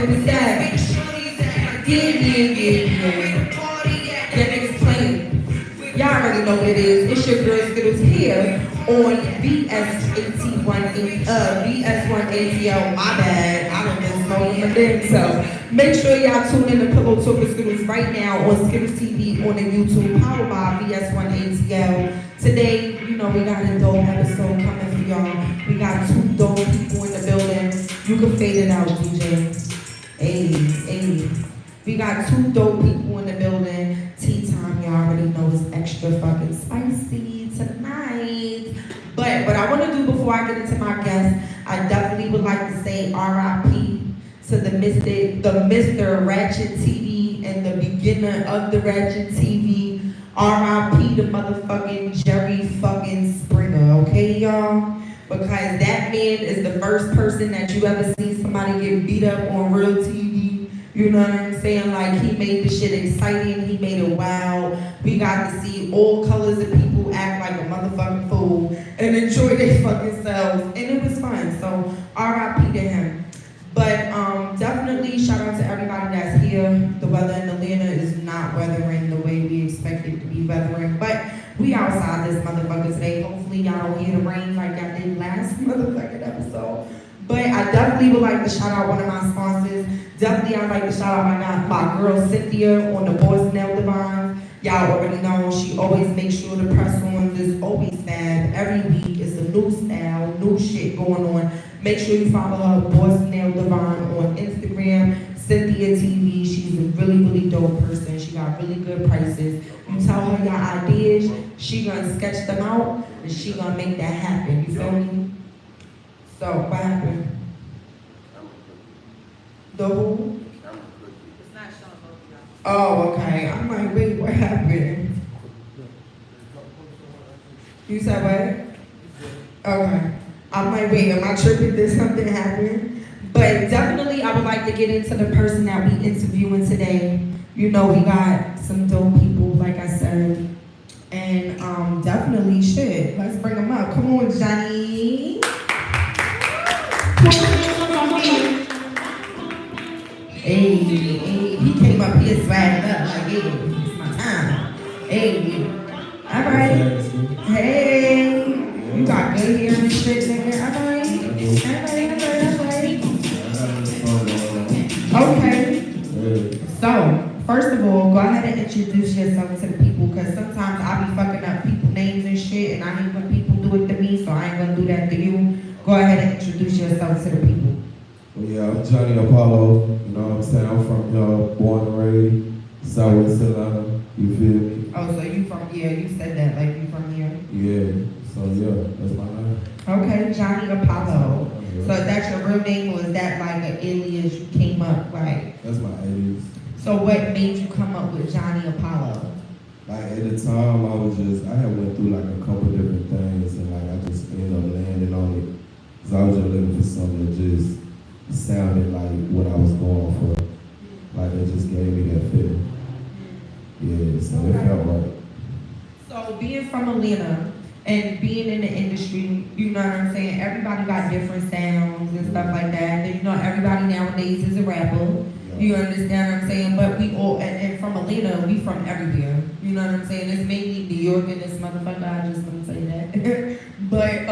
50 Cent. Yeah. That niggas playing. Y'all already know what it is. It's your girl Skittles here on VS1ATL. My bad. I done been smoking my dick. So make sure y'all tune in to Pillow Talk with Skittles right now on Skittles TV on the YouTube, powered by VS1ATL. Today, you know, we got a dope episode coming for y'all. We got two dope people in the building. You can fade it out, DJ. Hey. We got two dope people in the building. Tea time, y'all already know is extra fucking spicy tonight. But what I want to do before I get into my guests, I definitely would like to say R.I.P. to the Mr. Ratchet TV and the beginner of the Ratchet TV. R.I.P. to motherfucking Jerry fucking Springer, okay, y'all? Because that man is the first person that you ever see somebody get beat up on real TV. You know what I'm saying? Like, he made the shit exciting. He made it wild. We got to see all colors of people act like a motherfucking fool and enjoy their fucking selves. And it was fun. So, R.I.P. to him. But definitely shout out to everybody that's here. The weather in Atlanta is not weathering the way we expect it to be weathering. But we outside this motherfucker today. Hopefully y'all don't hear the rain like y'all did last motherfucking episode. But I definitely would like to shout out one of my sponsors. Definitely I'd like to shout out my girl Cynthia on the Boss Nail Divine. Y'all already know she always makes sure to press on this always fab. Every week it's a new style, new shit going on. Make sure you follow her Boss Nail Divine on Instagram, Cynthia TV. She's a really dope person. She got really good prices. You tell her your ideas, she gonna sketch them out and she gonna make that happen. You feel me? So, what happened? The who? It's not showing both. Oh, okay. I'm like, wait, what happened? You said what? Okay. I'm like, wait, am I tripping? Did something happen? But definitely, I would like to get into the person that we interviewing today. You know, we got some dope people, like I said. And definitely, shit, let's bring them up. Come on, Johnny. Hey, he came up here swagged up like, hey, it's my time. Hey, all right. Hey, you got good hair and shit, nigga. All right. Okay. So, first of all, go ahead and introduce yourself to the people, because sometimes I be fucking up people's names and shit, and I hate when people do it to me, so I ain't gonna do that to you. Go ahead and introduce yourself to the people. Well, yeah, I'm Johnny Apollo. You know what I'm saying? I'm from born and raised, Southwest Atlanta. You feel me? Oh, so you from here? You said that like you from here? Yeah. So yeah, that's my name. Okay, Johnny Apollo. Yeah. So that's your real name, or is that like an alias you came up like? That's my alias. So what made you come up with Johnny Apollo? Like at the time, I had went through like a couple different things, and like I just ended up landing on it. Cause I was just looking for something that just sounded like what I was going for. Like it just gave me that feeling. Yeah, so it felt right. So being from Atlanta and being in the industry, you know what I'm saying? Everybody got different sounds and stuff like that. And you know, everybody nowadays is a rapper. You understand what I'm saying? But we all, and from Atlanta, we from everywhere. You know what I'm saying? It's mainly New York and this motherfucker, I just want to say that. But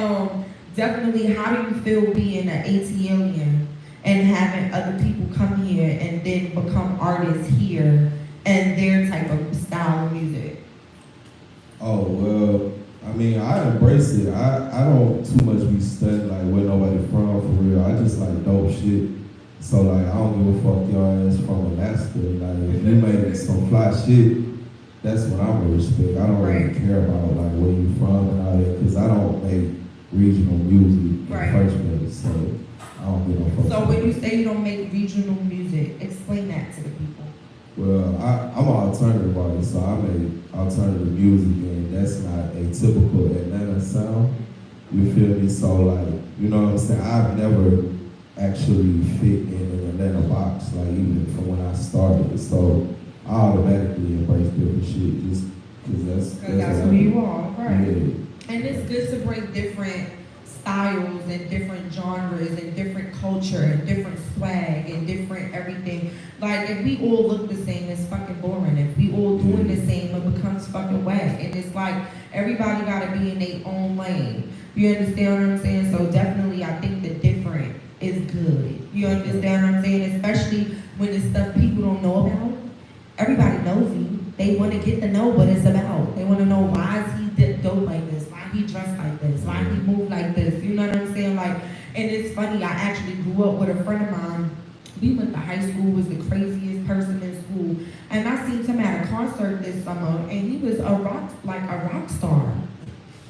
definitely, how do you feel being an ATLian and having other people come here and then become artists here and their type of style of music? Oh, well, I mean, I embrace it. I don't too much be studying like where nobody from for real. I just like dope shit. So like, I don't give a fuck your ass from Alaska. Like, if you made some fly shit, that's what I'm gonna respect. I don't really care about like where you from and all that, because I don't make regional music in the first place. So I don't give no fuck. So when you say you don't make regional music, explain that to the people. Well, I'm an alternative artist, so I make alternative music, and that's not a typical Atlanta sound. You feel me? So like, you know what I'm saying? I've never actually fit in an Atlanta box, like even from when I started. So I automatically embrace different shit just because that's who you are, right? Yeah. And it's good to bring different styles and different genres and different culture and different swag and different everything. Like, if we all look the same, it's fucking boring. If we all doing the same, it becomes fucking whack. And it's like, everybody gotta be in their own lane. You understand what I'm saying? So definitely, I think the different is good. You understand what I'm saying? Especially when it's stuff people don't know about. Everybody knows you. They want to get to know what it's about. They want to know why is he dope like this? Why he dressed like this? Why he move like this? You know what I'm saying? Like, and it's funny. I actually grew up with a friend of mine. We went to high school. Was the craziest person in school, and I seen him at a concert this summer, and he was a rock star.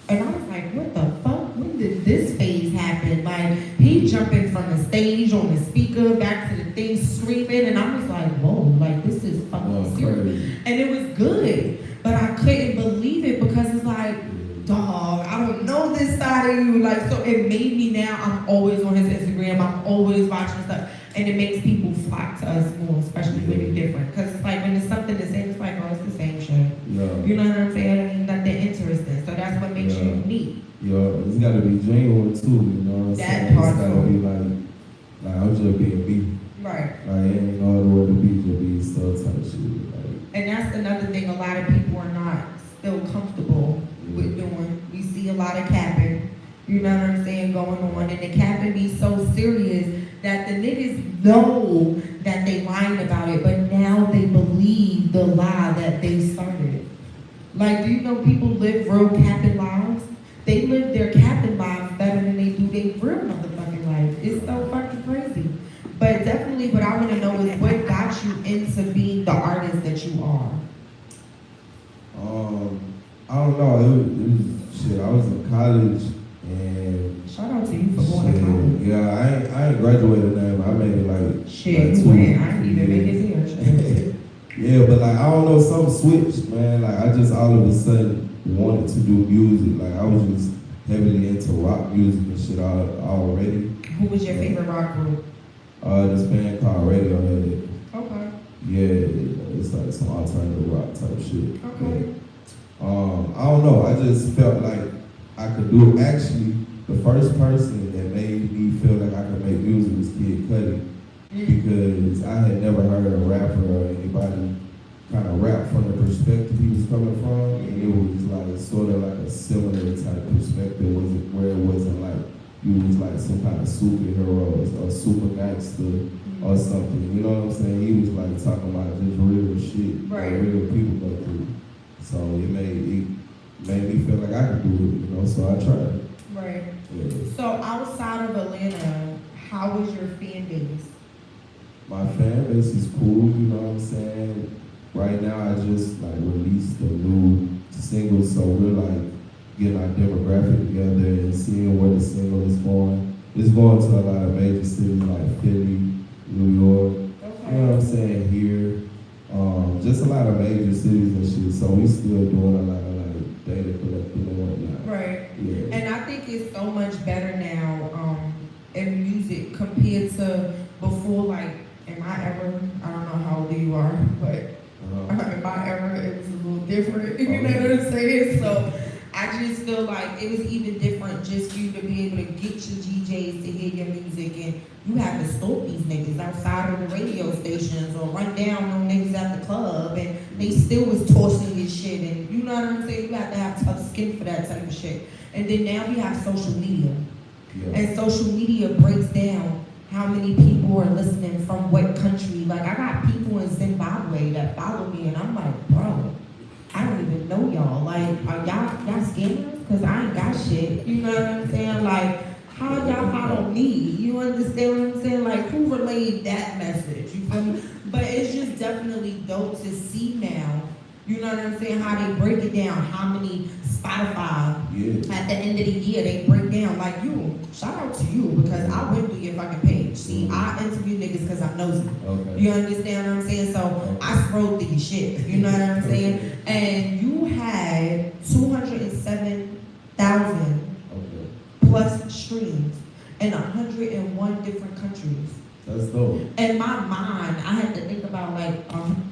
And I was like, what the fuck? When did this phase happen? Like, he jumping from the stage on the speaker back to the thing screaming, and I was like, whoa, like, this is fucking serious. And it was good, but I couldn't believe it because it's like, dog, I don't know this side of you. Like, so it made me now, I'm always on his Instagram, I'm always watching stuff, and it makes people flock to us more, especially when it's different. Because it's like, when it's something the same, it's like, oh, it's the same shit. Yeah. You know what I'm saying? Ain't nothing interesting. So that's what makes you unique. Yeah, it's gotta be genuine too, you know what I'm saying? That part it's gotta be like I'm just being me. Right. Like, it ain't no other way to be, just be stuff type shit. Like, And that's another thing a lot of people are not still comfortable with doing. We see a lot of capping, you know what I'm saying, going on. And the capping be so serious that the niggas know that they lying about it, but now they believe the lie that they started. Like, do you know people live real capping lives? They live their capping lives better than they do their real motherfucking life. It's so fucking crazy. But definitely what I want to know is what got you into being the artist that you are? I don't know. It was shit. I was in college and Shout out to you for going to college. yeah, I ain't graduated now, but I made it like Shit, you 2 went. I didn't even make it here. Shit. Yeah, but like I don't know, something switched, man. Like I just all of a sudden wanted to do music. Like I was just heavily into rock music and shit already. Who was your favorite rock group? This band called Radiohead. Okay. Yeah, it's like some alternative rock type shit. Okay. I don't know. I just felt like I could do it. Actually, the first person that made me feel like I could make music was Kid Cudi. Because I had never heard a rapper or anybody kind of rap from the perspective he was coming from, and it was like sort of like a similar type perspective, where it wasn't like you was like some kind of superhero or super gangster or something. You know what I'm saying? He was like talking about just real shit Right. that real people go through. So it made me feel like I could do it, you know. So I tried. Right. Yeah. So outside of Atlanta, how was your fan base? My fan base is cool, you know what I'm saying? Right now I just like released a new single, so we're like getting our demographic together and seeing where the single is going. It's going to a lot of major cities like Philly, New York, you know what I'm saying, here. Just a lot of major cities and shit, so we still doing a lot of like data collecting and whatnot. Right. Yeah. And I think it's so much better now in music compared to before. Like, in my era, I don't know how old you are, but in my era, it was a little different. You know what I'm saying? So I just feel like it was even different just for you to be able to get your DJs to hear your music, and you have to stalk these niggas outside of the radio stations or run down on niggas at the club, and they still was tossing your shit, and you know what I'm saying? You have to have tough skin for that type of shit. And then now we have social media, and social media breaks down how many people are listening from what country. Like, I got people in Zimbabwe that follow me, and I'm like, bro, I don't even know y'all. Like, are y'all scammers? Because I ain't got shit. You know what I'm saying? Like, how y'all follow me? You understand what I'm saying? Like, who relayed that message? You feel me? But it's just definitely dope to see now, you know what I'm saying, how they break it down, how many Spotify, at the end of the year, they break down, like, you, shout out to you, because I went through your fucking page. See, I interview niggas because I'm nosy. Okay. You understand what I'm saying? So I scrolled through your shit, you know what I'm saying? And you had 207,000 plus streams in 101 different countries. That's dope. In my mind, I had to think about like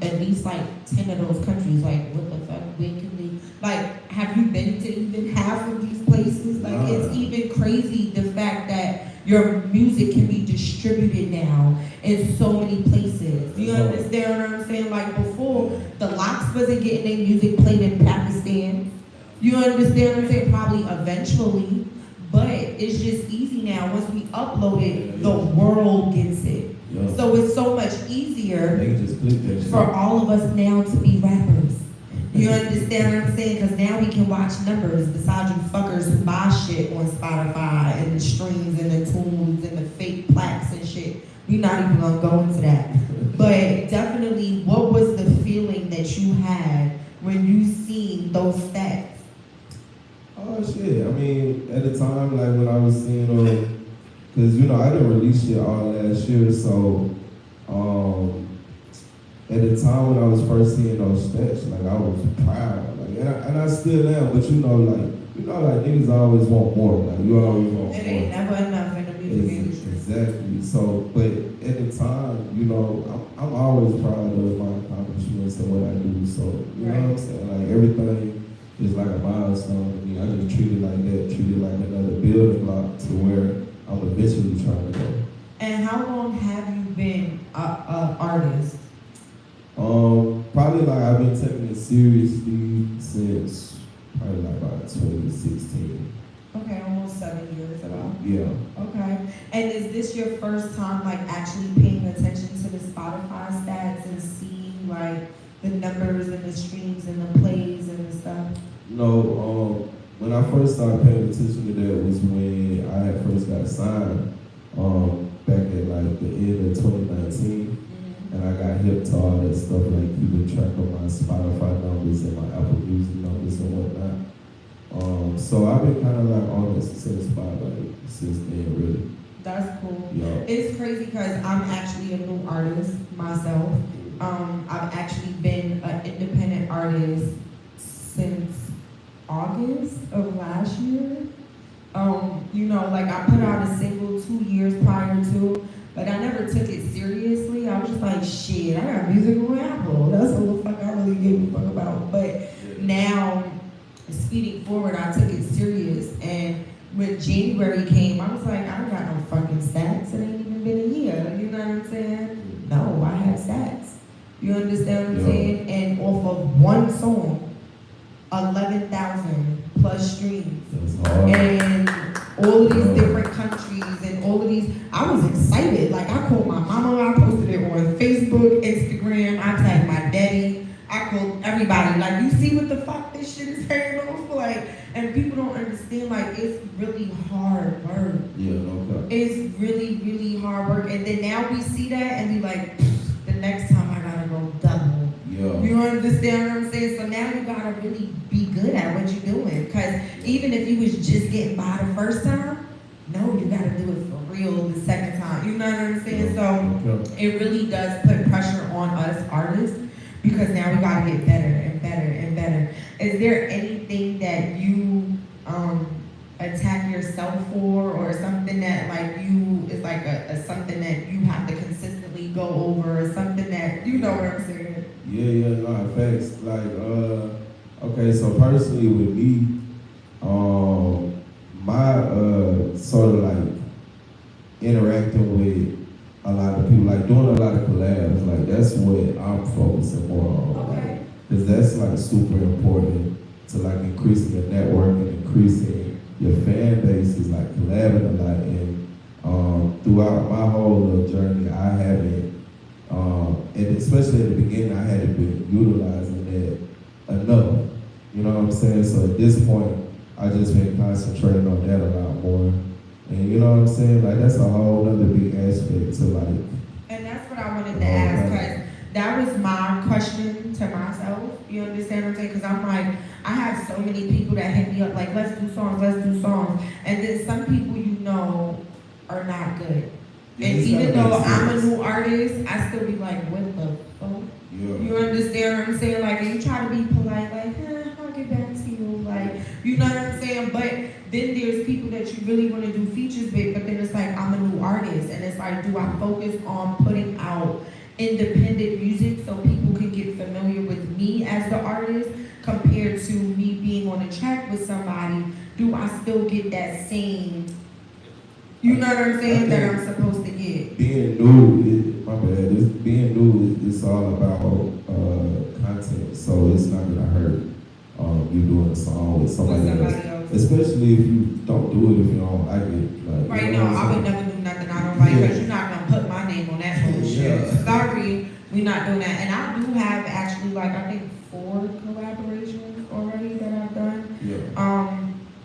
at least like 10 of those countries. Like, what the fuck? Where can we? Like, have you been to even half of these places? Like, it's even crazy the fact that your music can be distributed now in so many places. You understand what I'm saying? Like before, the Locks wasn't getting their music played in Pakistan. You understand what I'm saying? Probably eventually, but it's just easy now. Once we upload it, the world gets it. Yeah. So it's so much easier They can just click that shit. for all of us now to be rappers. You understand what I'm saying? Because now we can watch numbers besides you fuckers who buy shit on Spotify and the streams and the tunes and the fake plaques and shit. We're not even gonna go into that. But definitely, what was the feeling that you had when you seen those stats? Oh shit! I mean, at the time, like when I was seeing, cause I didn't release shit all last year, so at the time when I was first seeing those stats, like I was proud, like, and I still am, but like niggas always want more, like you always want more. It ain't never enough in the music industry. Exactly. So, but at the time, I'm always proud of my accomplishments and what I do. So, you know what I'm saying? Like everything is like a milestone to me. I just treat it like that, treat it like another building block to where I'm eventually trying to go. And how long have you been a artist? Probably like I've been taking it seriously since probably like about 2016. Okay, almost 7 years ago. Yeah. Okay. And is this your first time like actually paying attention to the Spotify stats and seeing like the numbers and the streams and the plays and the stuff? No, when I first started paying attention to that was when I had first got signed, back at like the end of 2019. And I got hip to all that stuff, like keeping track of my Spotify numbers and my Apple Music numbers and whatnot. So I've been kind of like on the success spotlight since then, really. That's cool. Yeah. It's crazy because I'm actually a new artist myself. I've actually been an independent artist since August of last year. Like I put out a single 2 years prior to, but I never took it seriously. I was just like, shit, I got music on Apple. That's all the fuck I really give a fuck about. But now, speeding forward, I took it serious. And when January came, I was like, I don't got no fucking stats. It ain't even been a year. You know what I'm saying? No, I have stats. You understand what I'm saying? And off of one song, 11,000 plus streams. That's hard. And all of these different countries and all of these, I was excited. Like I called my mama, I posted it on Facebook, Instagram, I tagged my daddy, I called everybody. Like, you see what the fuck this shit is paying off? Like, and people don't understand, like, it's really hard work. Yeah, no doubt. It's really, really hard work. And then now we see that and we like, the next time I gotta go double. Yeah. You understand what I'm saying? So now you gotta really be good at what you're doing. Because even if you was just getting by the first time, no, you gotta do it for real the second time. You know what I'm saying? So it really does put pressure on us artists because now we gotta get better and better and better. Is there anything that you attack yourself for, or something that like you is like a something that you have to consistently go over, or something that you know what I'm saying? Yeah, no, facts. Like, okay, so personally with me, my sort of like interacting with a lot of people, like doing a lot of collabs, like that's what I'm focusing more on. Okay. Like, cause that's like super important to like increasing your network and increasing your fan base is like collabing a lot. And throughout my whole journey, I haven't, and especially at the beginning, I hadn't been utilizing that enough. You know what I'm saying? So at this point, I just been concentrating on that a lot more. And you know what I'm saying? Like that's a whole other big aspect to like. And that's what I wanted to ask, because that was my question to myself. You understand what I'm saying? Because I'm like, I have so many people that hit me up like, let's do songs. And then some people are not good. And even though I'm a new artist, I still be like, what the fuck? Yeah. You understand what I'm saying? Like, and you try to be polite, like, I'll get back to you. Like, you know what I'm saying? But then there's people that you really want to do features with, but then it's like, I'm a new artist. And it's like, do I focus on putting out independent music so people can get familiar with me as the artist compared to me being on a track with somebody? Do I still get that same, you know what I'm saying, that I'm supposed to get? new, my bad. This being new, it's all about content, so it's not gonna hurt. You doing a song with somebody else, especially if you don't do it if you don't like it. Like, Right you know now, what I I'm would saying? never do nothing I don't like, Yeah. because you're not gonna put my name on that bullshit. Yeah. Sorry, we not doing that. And I do have actually, like, I think 4 collaborations already that I've done. Yeah.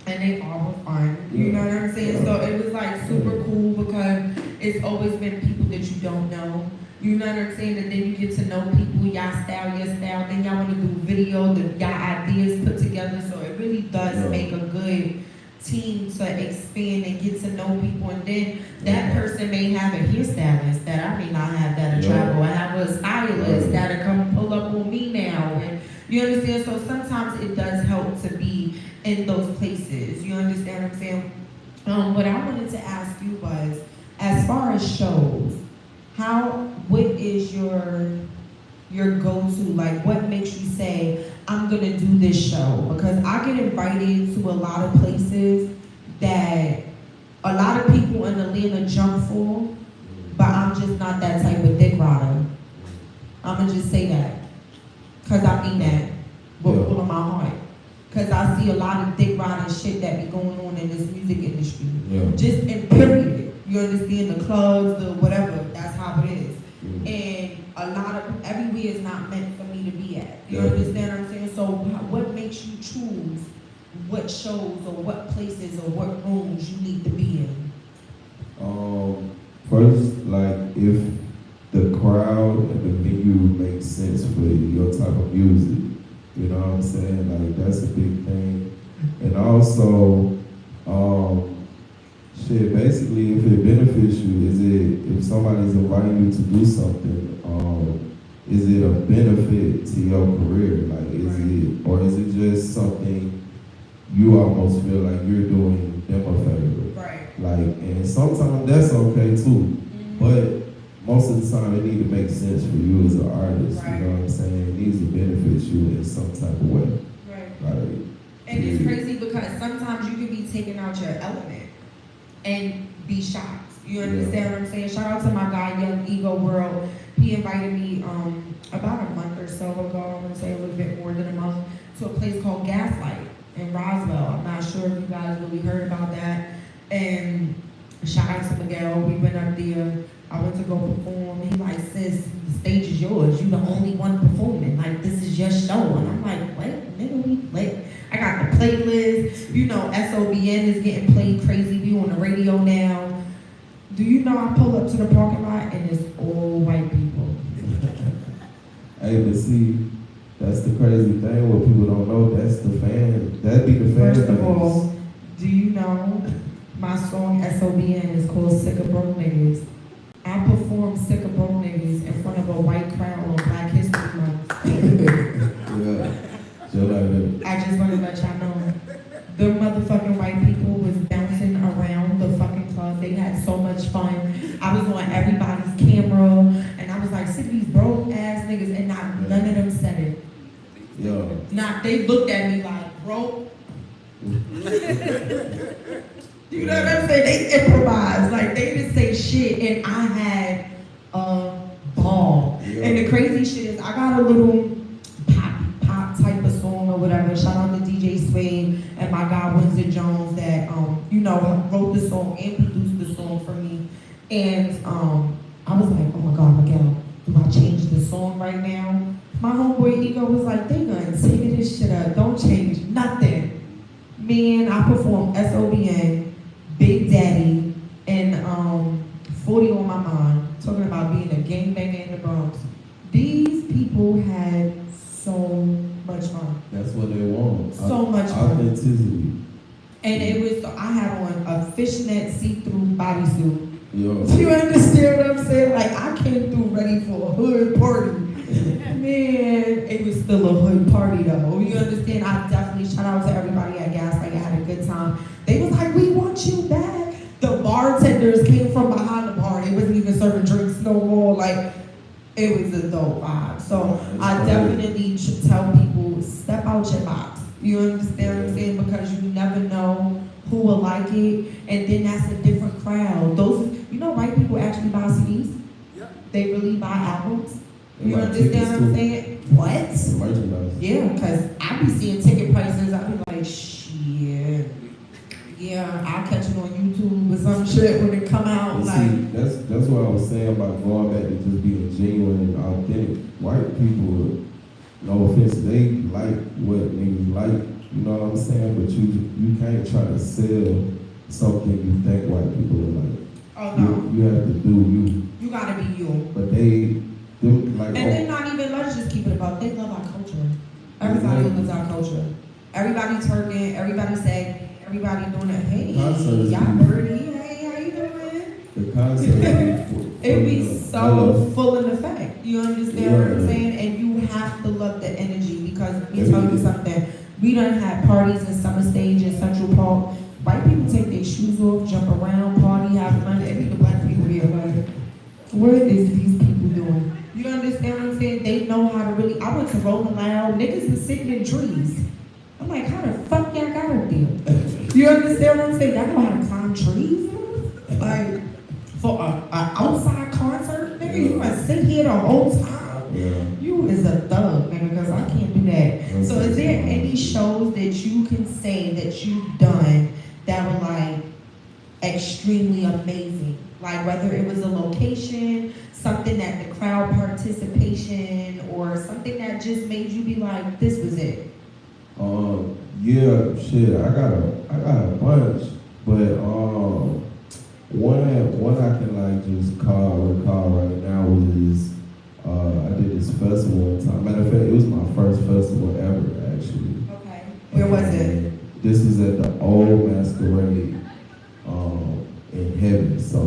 And they all were fun. You Yeah. know what I'm saying? So it was like super cool because it's always been people that you don't know. You know what I'm saying? And then you get to know people, y'all style, your style. Then y'all want to do video, y'all ideas put together. So it really does Yeah. make a good team to expand and get to know people. And then that person may have a hairstylist that I may not have that'll Yeah. travel. I have a stylist Yeah. that'll come pull up on me now. And you understand? So sometimes it does help to be in those places. You understand what I'm saying? What I wanted to ask you was, as far as shows, what is your go-to? Like, what makes you say, I'm gonna do this show? Because I get invited to a lot of places that a lot of people in Atlanta jump for, but I'm just not that type of dick rider. I'ma just say that. Cause I mean that with all of my heart. Cause I see a lot of dick riding shit that be going on in this music industry. Yeah. Just in period. You understand, the clubs, the whatever, that's how it is. And a lot of, everywhere is not meant for me to be at. You Yeah. understand what I'm saying? So what makes you choose what shows or what places or what rooms you need to be in? First, like, if the crowd and the venue makes sense for your type of music, you know what I'm saying? Like, that's a big thing. And also, basically, if it benefits you, if somebody's inviting you to do something, is it a benefit to your career? Like, or is it just something you almost feel like you're doing them a favor? Right. Like, and sometimes that's okay too, but most of the time it need to make sense for you as an artist. Right. You know what I'm saying? It needs to benefit you in some type of way. Right. Like, And it's crazy because sometimes you can be taking out your element and be shocked. You understand what I'm saying? Shout out to my guy, Young Ego World. He invited me about a month or so ago, I want to say a little bit more than a month, to a place called Gaslight in Roswell. I'm not sure if you guys really heard about that. And shout out to Miguel. We went up there. I went to go perform. He like, sis, the stage is yours. You the only one performing. Like, this is your show. And I'm like, what? Nigga, we lit. I got the playlist. You know, SOBN is getting played crazy. We on the radio now. Do you know I pull up to the parking lot and it's all white people? hey, but see, that's the crazy thing. What people don't know, that's the fan. That be the fan. First of base. all, do you know my song SOBN is called Sick of Broke Niggas? I performed Sick of Broke Niggas in front of a white crowd on Black History Month. yeah, just like that. I just want to let y'all know, the motherfucking white people was bouncing around the fucking club. They had so much fun. I was on everybody's camera, and I was like, sick of these broke ass niggas, and none of them said it. Yeah. They looked at me like, broke. You know what I'm saying? They improvised, like they didn't say shit, and I had a ball. Yeah. And the crazy shit is, I got a little pop type of song or whatever. Shout out to DJ Sway and my guy Winston Jones that wrote the song and produced the song for me. And I was like, oh my God, Miguel, do I change the song right now? My homeboy Ego was like, they gonna take this shit up. Don't change nothing. Man, I performed SOBN, Big Daddy, and 40 on my mind, talking about being a gangbanger in the Bronx. These people had so much fun. That's what they want. So much fun. Authenticity. And it was, I had on a fishnet see-through bodysuit. Yo. Do you understand what I'm saying? Like, I came through ready for a hood party. Man, it was still a hood party though. You understand? I definitely shout out to everybody at Gaslight. I had a good time. They was like, we want you back. The bartenders came from behind the bar. They wasn't even serving drinks no more. Like, it was a dope vibe. So I definitely should tell people, step out your box. You understand what I'm saying? Because you never know who will like it. And then that's a different crowd. White people actually buy CDs. They really buy albums. They You buy understand tickets what I'm too. saying? What? Merchandise. Yeah, because I be seeing ticket prices. I be like, shit. Yeah, I'll catch it on YouTube or some shit when it come out. And Like, see, that's what I was saying about going back to just being genuine and authentic. White people, no offense, they like what niggas like. You know what I'm saying? But you can't try to sell something you think white people are like. oh no, You have to do you. you gotta be you. But them like. And they're not even, let's just keep it about, they love our culture. Everybody loves our culture. Everybody twerking, everybody sagging, everybody doing it. Hey, Concerts y'all be- birdie, hey, how you doing? The concept. It be so full in effect. You understand what I'm Yeah. saying? And you have to love the energy because let me tell you something. We done had parties in Summer Stage in Central Park. White people take their shoes off, jump around, party, have fun, and be the black people here like, what is these people doing? You understand what I'm saying? They know how to really. I went to Rolling Loud. Niggas was sitting in trees. I'm like, how the fuck y'all got up there? You understand what I'm saying? Y'all know how to climb trees? Like, for a outside concert, nigga, you gonna sit here the whole time? Yeah. You is a thug, nigga, because I can't do that. So is there any shows that you can say that you've done that were like extremely amazing? Like whether it was a location, something that the crowd participation, or something that just made you be like, this was it. Yeah, shit, I got a bunch, but one I can like just recall right now is I did this festival one time. Matter of fact, it was my first festival ever actually. Okay. Where was it? And this was at the Old Masquerade in Heaven. So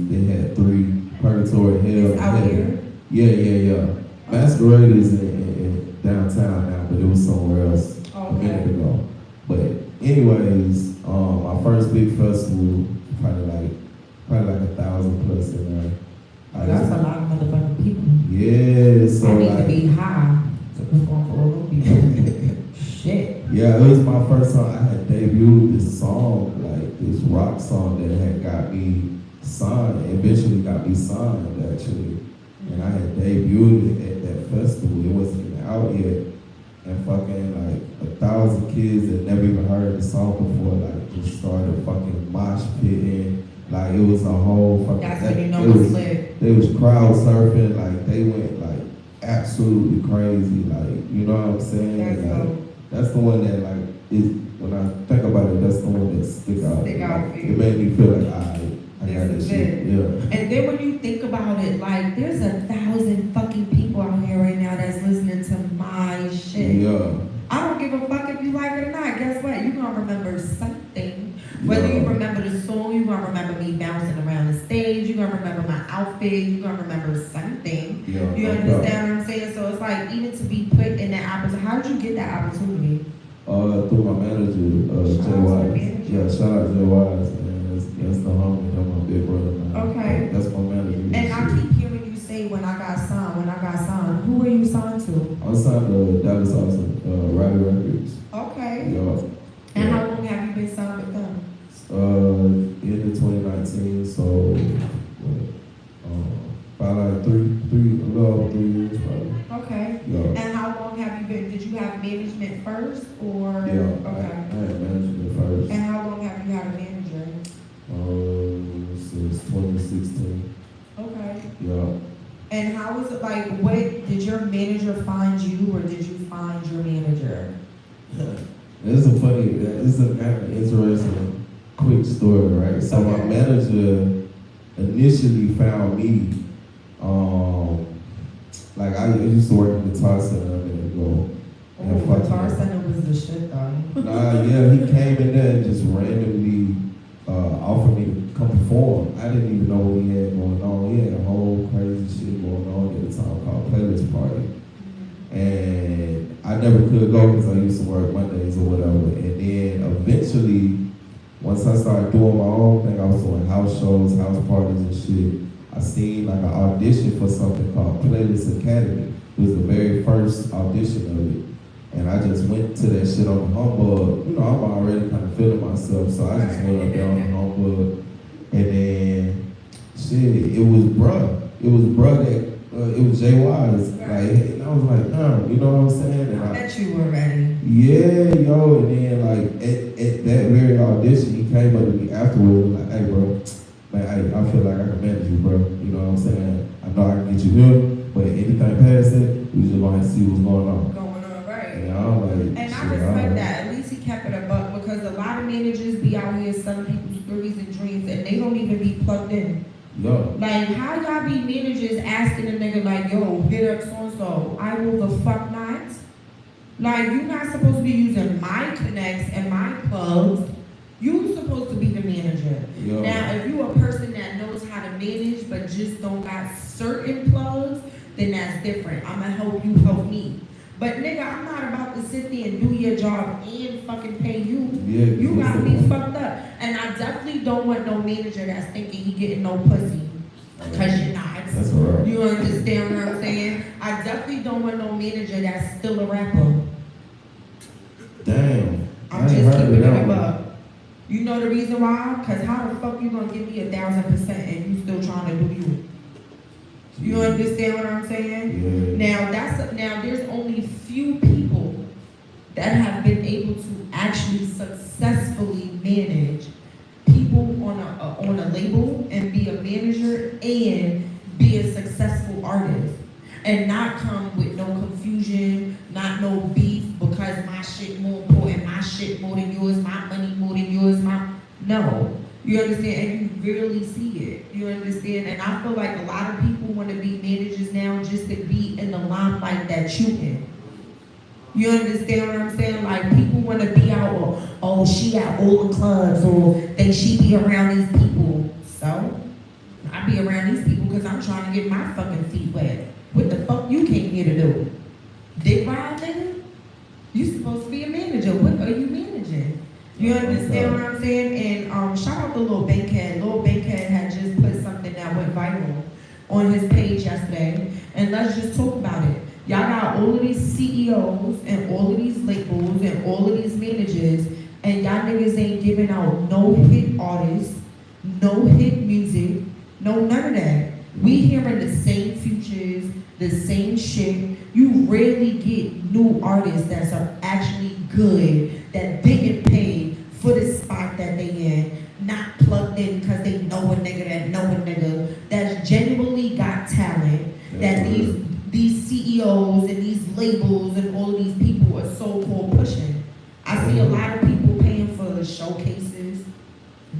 it had 3 Purgatory, Hell, It's out and here? Heaven. Yeah. Masquerade is in downtown now, but it was somewhere else a minute ago. But anyways, my first big festival, probably like 1,000 plus in there. That's a lot of motherfucking people. Yeah, so I need like, to be high to perform for all those people. Shit. yeah, it was my first time. I had debuted this song, like this rock song that had got me signed, eventually got me signed actually. And I had debuted it at that festival. It wasn't even out yet. And fucking like 1,000 kids that never even heard the song before, like just started fucking mosh pitting. Like it was a whole fucking. That's when you know it it's was, lit. They was crowd surfing, like they went like absolutely crazy, like you know what I'm saying? That's Like, dope. that's the one that like is when I think about it, that's the one that stick out. Stick out Like, for you. it made me feel like I got This this is shit. it. Yeah. And then when you think about it, like there's 1,000 fucking people out here right now that's listening to my shit. Yeah. I don't give a fuck if you like it or not. Guess what? You're gonna remember something. Whether you remember the song, you're gonna remember me bouncing around the stage, you're gonna remember my outfit, you're gonna remember something. Yeah. You no understand what I'm saying? So it's like even to be put in that opportunity. How did you get that opportunity? Through my manager, Shout Jay out to the Wise. manager. Yeah, shout out Jay Wise, man. That's the homie, that's my big brother, man. Okay. That's my manager. And I keep hearing you say when I got signed. Who were you signed to? I signed to Dallas Austin, Riley Records. Okay. Yeah. And how long have you been signed with them? End of 2019, so about like a little over 3 years probably. Okay. Yeah. And how long have you been? Did you have management first or? Yeah, I Okay. had management first. And how long have you had a manager? Since 2016. Okay. Yeah. And how was it like? What did your manager find you, or did you find your manager? It's a kind of interesting, quick story, right? So my Okay. manager initially found me, like I used to work in the Guitar Center a minute ago. And Oh, fucking- Guitar Center was the shit though. Nah, yeah, he came in there and just randomly offered me to come perform. I didn't even know what he had going on. He had a whole crazy shit going on at the time called Playlist Party. And I never could go because I used to work Mondays or whatever. And then eventually, once I started doing my own thing, I was doing house shows, house parties and shit. I seen like an audition for something called Playlist Academy. It was the very first audition of it. And I just went to that shit on the humbug. You know, I'm already kind of feeling myself, so I just went up there on the humbug. And then, shit, it was bruh. it was bruh that, it was Jay Wise. Like, and I was like, you know what I'm saying? And I bet you were ready. yeah, yo, and then like at that very audition, he came up to me afterwards and like, hey bro, man, I feel like I can manage you, bro. You know what I'm saying? I know I can get you here, but anything past that, we just gonna see what's going on. Going on, right. And I'm like, And I shit, respect that. At least he kept it a buck because a lot of managers be out here selling people's stories and dreams and they don't even be plugged in. Yo, Like, how y'all be managers asking a nigga like, yo, hit up so-and-so? I will the fuck not. Like, you're not supposed to be using my connects and my plugs. You supposed to be the manager. yo, Now, if you a person that knows how to manage but just don't got certain plugs, then that's different. I'ma help you help me. But nigga, I'm not about to sit there and do your job and fucking pay you. yeah. You that's got the me one. fucked up. And I definitely don't want no manager that's thinking he getting no pussy. Cause you're not. That's all right. You understand what I'm saying? I definitely don't want no manager that's still a rapper. Damn. I'm I just ain't heard keeping of it that a one. buck. You know the reason why? Cause how the fuck you gonna give me 1,000% and you still trying to do you? You understand what I'm saying? Yeah. Now there's only few people that have been able to actually successfully manage people on a label and be a manager and be a successful artist and not come with no confusion, not no beef because my shit more important, my shit more than yours, my money more than yours, no. You understand? And you rarely see it. You understand? And I feel like a lot of people want to be managers now just to be in the limelight that you in. You understand what I'm saying? Like people want to be out, or oh, she at all the clubs, or she be around these people. So I be around these people because I'm trying to get my fucking feet wet. What the fuck you came here to do? Dick ride, nigga? You supposed to be a manager. What are you managing? You understand what I'm saying? And shout out to Lil Bankhead. Lil Bankhead had just put something that went viral on his page yesterday. And let's just talk about it. Y'all got all of these CEOs and all of these labels and all of these managers, and y'all niggas ain't giving out no hit artists, no hit music, no none of that. We hearing the same features, the same shit. You rarely get new artists that are actually good, that didn't pay for the spot that they in, not plugged in because they know a nigga that know a nigga, that's genuinely got talent, that these CEOs and these labels and all of these people are so-called pushing. I see a lot of people paying for showcases,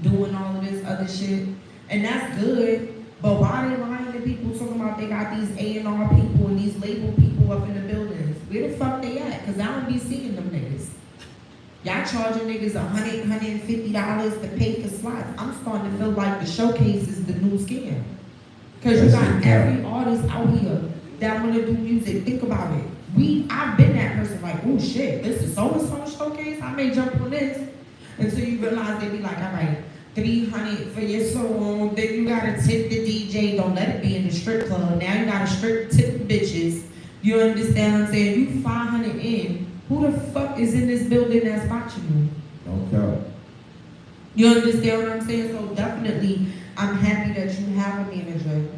doing all of this other shit, and that's good, but why they lying to people talking about they got these A&R people and these label people up in the buildings? Where the fuck they at? Because I don't be seeing them niggas. Y'all charging niggas $100, $150 to pay for slots. I'm starting to feel like the showcase is the new scam. Because you got every artist out here that want to do music. Think about it. I've been that person like, oh shit, this is so-and-so showcase. I may jump on this. Until you realize they be like, all right, $300 for your song. Then you got to tip the DJ. Don't let it be in the strip club. Now you got to strip tip the bitches. You understand what I'm saying? You 500 in. Who the fuck is in this building that's watching you? Don't count. You understand what I'm saying? So definitely, I'm happy that you have a manager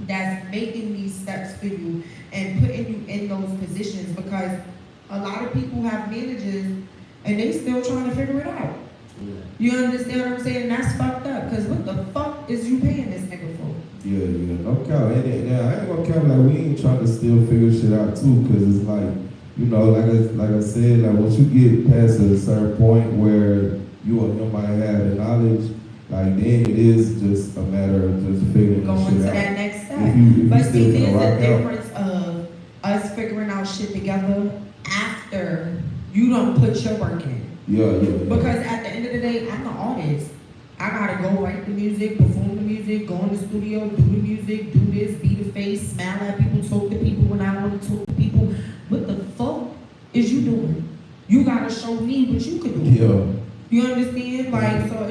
that's making these steps for you and putting you in those positions, because a lot of people have managers and they still trying to figure it out. You understand what I'm saying? That's fucked up, because what the fuck is you paying this nigga for? Yeah, no count. And I ain't gonna count, like we ain't trying to still figure shit out too, because it's like, you know, like I said, like once you get past a certain point where you or him might have the knowledge, like then it is just a matter of just figuring Going shit to out. that next step. If you But still see, finna there's rock a out. difference of us figuring out shit together after you don't put your work in. Yeah. Because at the end of the day, I'm the artist. I gotta go write the music, perform the music, go in the studio, do the music, do this, be the face, smile at people, talk to people when I want to talk to people. What the fuck is you doing? You gotta show me what you can do. Yeah. You understand? Like, so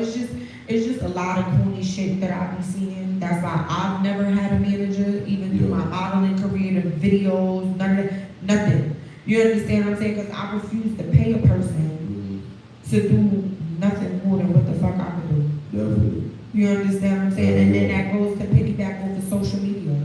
it's just a lot of corny shit that I be seeing. That's why I've never had a manager, even through my modeling career, the videos, none of that, nothing. You understand what I'm saying? Because I refuse to pay a person to do nothing more than what the fuck I can do. Definitely. You understand what I'm saying? And then that goes to piggyback over social media.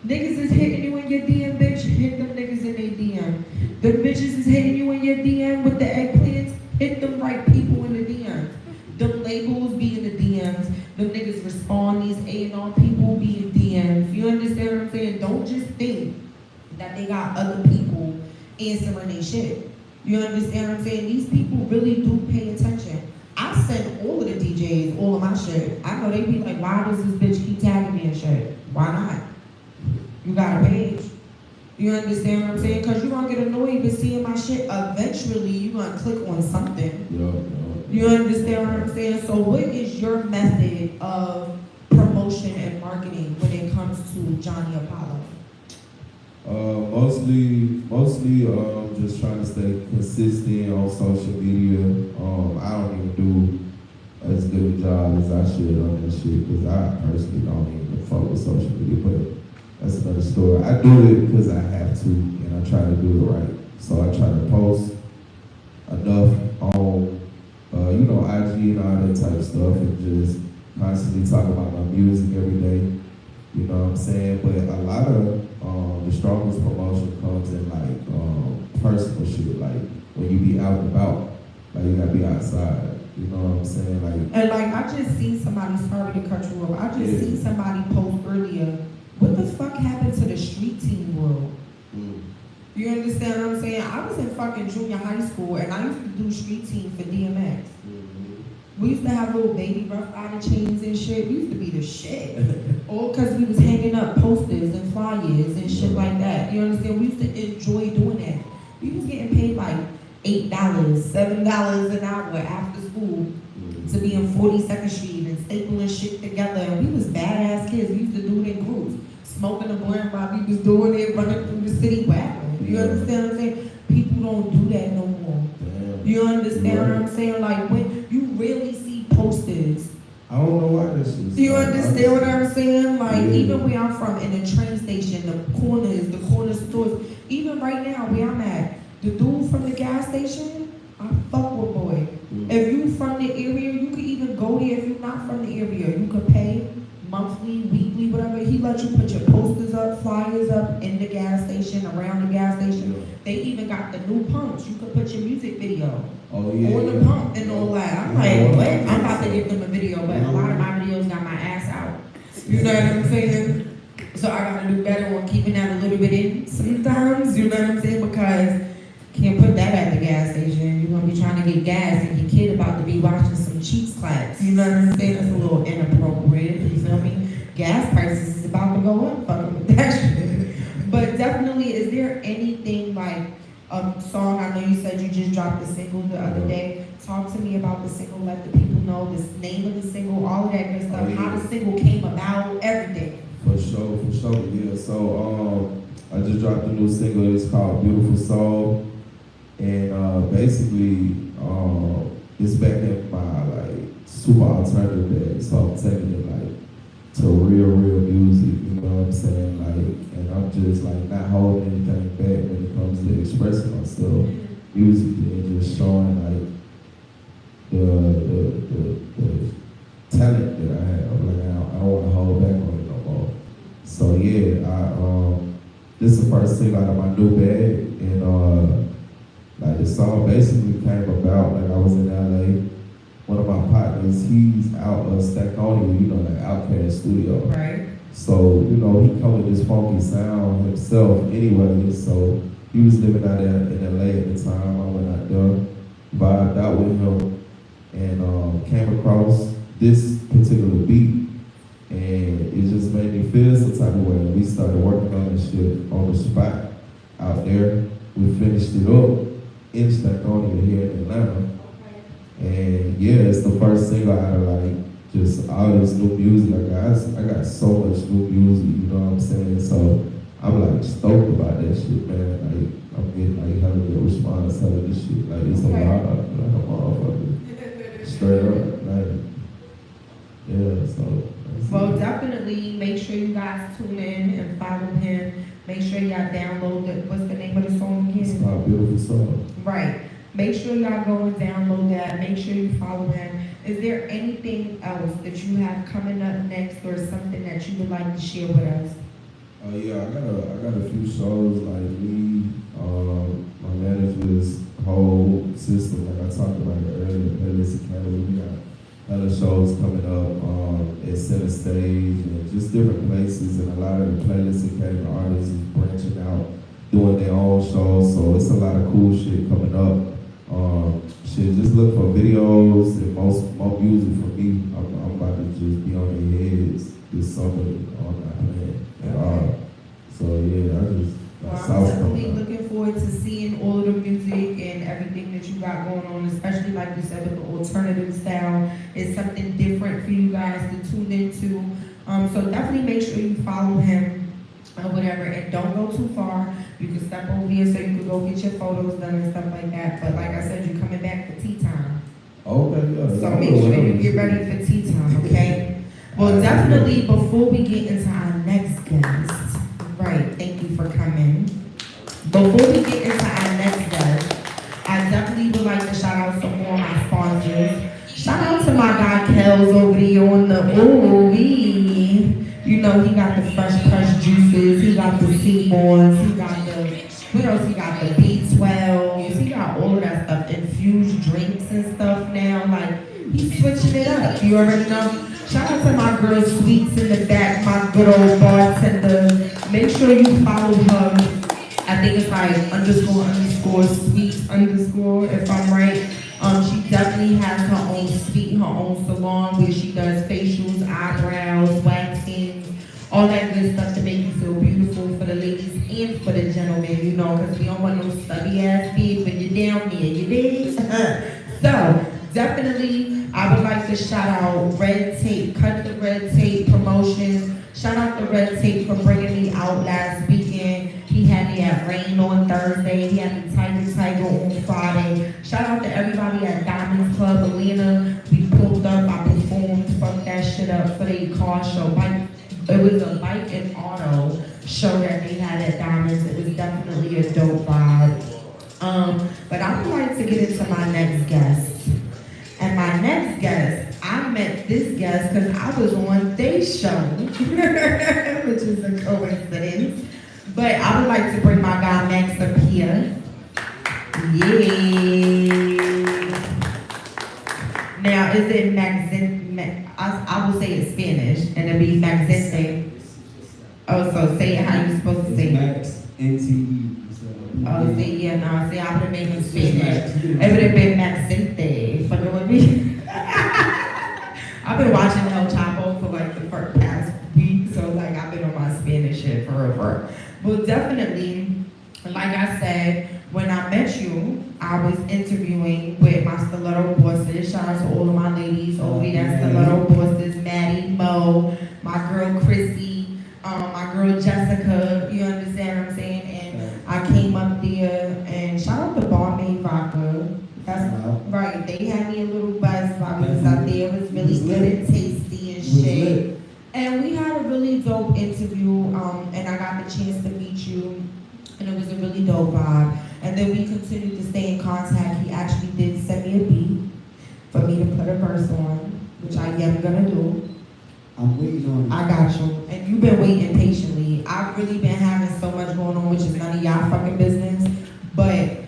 Niggas is hitting you in your DM, bitch. Hit them niggas in their DM. The bitches is hitting you in your DM with the eggplants. Hit them right people in the DMs. Them labels be in the DMs. Them niggas respond. These A&R people be in DMs. You understand what I'm saying? Don't just think that they got other people answering their shit. You understand what I'm saying? These people really do pay attention. I send all of the DJs all of my shit. I know they be like, why does this bitch keep tagging me and shit? Why not? You got a page. You understand what I'm saying? Because you're going to get annoyed with seeing my shit. Eventually, you're going to click on something. You understand what I'm saying? So what is your method of promotion and marketing when it comes to Johnny Apollo? Mostly, just trying to stay consistent on social media. I don't even do as good a job as I should on that shit because I personally don't even fuck with social media, but that's another story. I do it because I have to, and I try to do it right. So I try to post enough on, IG and all that type of stuff, and just constantly talk about my music every day. You know what I'm saying? But a lot of the strongest promotion comes in personal shit, like when you be out and about, like you gotta be outside. You know what I'm saying? And I just seen somebody, sorry to cut you off. I just seen somebody post earlier. What the fuck happened to the street team world? You understand what I'm saying? I was in fucking junior high school and I used to do street team for DMX. We used to have little baby Rough Rider chains and shit. We used to be the shit. All because we was hanging up posters and flyers and shit like that. You understand? We used to enjoy doing that. We was getting paid like $8, $7 an hour after school to be in 42nd Street and stapling shit together. And we was badass kids. We used to do it in groups. Smoking a blunt while we was doing it, running through the city rapping. You understand what I'm saying? People don't do that no more. You understand what I'm saying? Like when you really see posters. I don't know why this is. Do you understand what I'm saying? Like even where I'm from, in the train station, the corner stores, even right now where I'm at, the dude from the gas station, I fuck with boy. If you from the area, you could even go there. If you're not from the area, you could pay monthly, weekly, whatever. He let you put your posters up, flyers up in the gas station, around the gas station. They even got the new pumps. You could put your music video on the pump and all that. I'm like, what? I'm about to give them a video, but a lot of my videos got my ass out. You know what I'm saying? So I gotta do better on keeping that a little bit in sometimes. You know what I'm saying? Because can't put that at the gas station. You're gonna be trying to get gas and your kid about to be watching some Cheeks claps. You know what I'm saying? That's a little inappropriate. You feel me? Gas prices is about to go up. Fucking with that shit. But definitely, is there anything like a song? I know you said you just dropped a single the other day. Talk to me about the single. Let the people know the name of the single, all of that good stuff. How the single came about, everything. For sure, yeah. So I just dropped a new single. It's called Beautiful Soul. And basically, it's back in my super alternative bag, so I'm taking it to real music. You know what I'm saying? And I'm just not holding anything back when it comes to expressing myself musically and just showing the talent that I have. I don't want to hold back on it no more. So this is the first single out of my new bag, and the song basically came about I was in LA. One of my partners, he's out of Stackonia, Outkast studio. Right. So, he come with this funky sound himself anyway. So he was living out there in LA at the time. I went out there, vibed out with him, and came across this particular beat. And it just made me feel some type of way. We started working on this shit on the spot out there. We finished it up in Stackonia here in Atlanta. And it's the first single out of just all this new music. I got so much new music, you know what I'm saying? So I'm stoked about that shit, man. I'm getting hella good response out of this shit. It's a lot of a motherfucker. Straight up, so. Well, definitely make sure you guys tune in and follow him. Make sure y'all download what's the name of the song again? It's called Beautiful Soul. Right. Make sure y'all go and download that. Make sure you follow him. Is there anything else that you have coming up next or something that you would like to share with us? Yeah, I got a few shows like me, my manager's whole system, like I talked about it earlier, Playlist Academy. We got hella shows coming up at Center Stage and just different places, and a lot of the Playlist Academy artists is branching out, doing their own shows, so it's a lot of cool shit coming up. Shit, just look for videos and more music from me. I'm about to just be on their heads this summer on that plan. So yeah, I just Well, I'm South definitely coming up. looking forward to seeing all of the music and everything that you got going on, especially like you said with the alternative style. It's something different for you guys to tune into. So definitely make sure you follow him or whatever, and don't go too far. You can step over here so you can go get your photos done and stuff like that. But like I said, you're coming back for tea time. Okay, yeah. So make sure you get ready for tea time, okay? Well, definitely before we get into our next guest, right, thank you for coming. Before we get into our next guest, I definitely would like to shout out some more of my sponsors. Shout out to my guy Kels over there on the you know, he got the fresh pressed juices, he got the Seymours, he got the, what else? He got the B12s, he got all of that stuff, infused drinks and stuff now. Like, he's switching it up. You already know. Shout out to my girl Sweets in the back, my good old bartender. Make sure you follow her. I think it's like __ sweets _ if I'm right. She definitely has her own suite, her own salon where she does facials, eyebrows, waxing, all that good stuff to make you feel beautiful for the ladies and for the gentlemen, you know, because we don't want no stubby ass feet when you're down there, you dig? So, definitely, I would like to shout out Red Tape, Cut the Red Tape Promotions. Shout out to Red Tape for bringing me out last weekend. He had me at Rain on Thursday. He had me Tiger on Friday. Shout out to everybody at Diamonds Club Atlanta. We pulled up, I performed, fucked that shit up for their car show. It was a bike and auto show that they had at Diamonds. It was definitely a dope vibe. But I would like to get into my next guest. And my next guest, I met this guest because I was on their show, which is a coincidence. But I would like to bring my guy Max up here. Yeah. Now, is it I will say it Spanish, and it'll be Maxente. Oh, so say it how you're supposed to say it. Max NTE. Oh, see, yeah, no, see, I would have made him Spanish. It would have been Maxente. Fucking with me. I've been watching El Chapo for like the first past week, so like I've been on my Spanish shit for real. Well, definitely, like I said, when I met you, I was interviewing with my stiletto bosses. Shout out to all of my ladies over there, stiletto bosses, Maddie, Mo, my girl Chrissy, my girl Jessica, you understand what I'm saying? And I came up there and shout out to Barmaid Vodka. That's right, they had me a little buzz while we was out there. It was really good and tasty and shit. And we had a really dope interview, and I got the chance to meet you, and it was a really dope vibe. And then we continued to stay in contact. He actually did send me a beat for me to put a verse on, which I am gonna do. I'm waiting on you. I got you. And you've been waiting patiently. I've really been having so much going on, which is none of y'all fucking business. But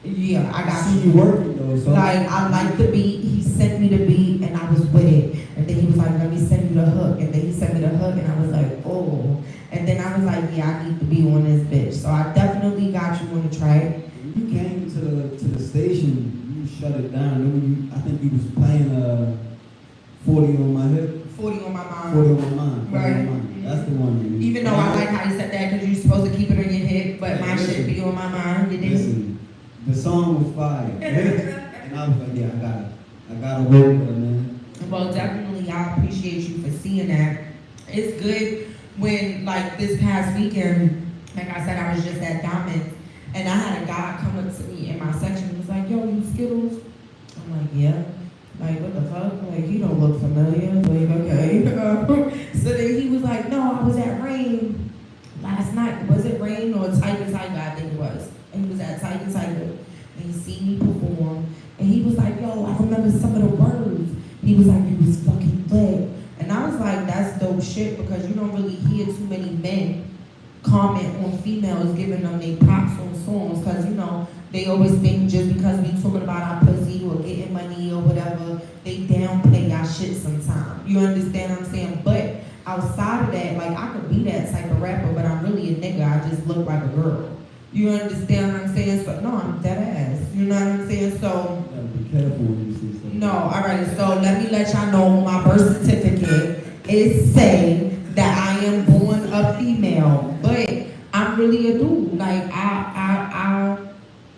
yeah, I got see you. you working though, so Like, I liked the beat. He sent me the beat, and I was with it. And then he was like, let me send you the hook. And then he sent me the hook, and I was like, oh. And then I was like, yeah, I need to be on this bitch. So I definitely got you on the track. you came to the station, you shut it down. Then I think you was playing 40 on my hip, 40 on my mind. 40 on mine. 40 Right. on mine. That's the one. Even though I like how you said that, because you're supposed to keep it on your hip, but my shit be on my mind. You didn't. Listen, the song was fire. And I was like, yeah, I gotta work with it, man. Well, definitely, I appreciate you for seeing that. It's good when, like, this past weekend, like I said, I was just at Diamonds, and I had a guy come up to me in my section and was like, yo, you Skittles? I'm like, yeah. Like, what the fuck? Like, you don't look familiar. Like, okay. So then he was like, no, I was at Rain last night. Was it Rain or Tiger, I think it was. And he was at Tiger, and he seen me perform. And he was like, yo, I remember some of the words. He was like, you was fucking lit. And I was like, that's dope shit because you don't really hear too many men comment on females giving them their props on songs because, you know, they always think just because we talking about our pussy or getting money or whatever, they downplay our shit sometimes. You understand what I'm saying? But outside of that, like, I could be that type of rapper, but I'm really a nigga. I just look like a girl. You understand what I'm saying? So, no, I'm dead ass. You know what I'm saying? So, You gotta be careful when you see stuff. no, alright, so let me let y'all know my birth certificate is saying that I am born a female, but I'm really a dude. Like, I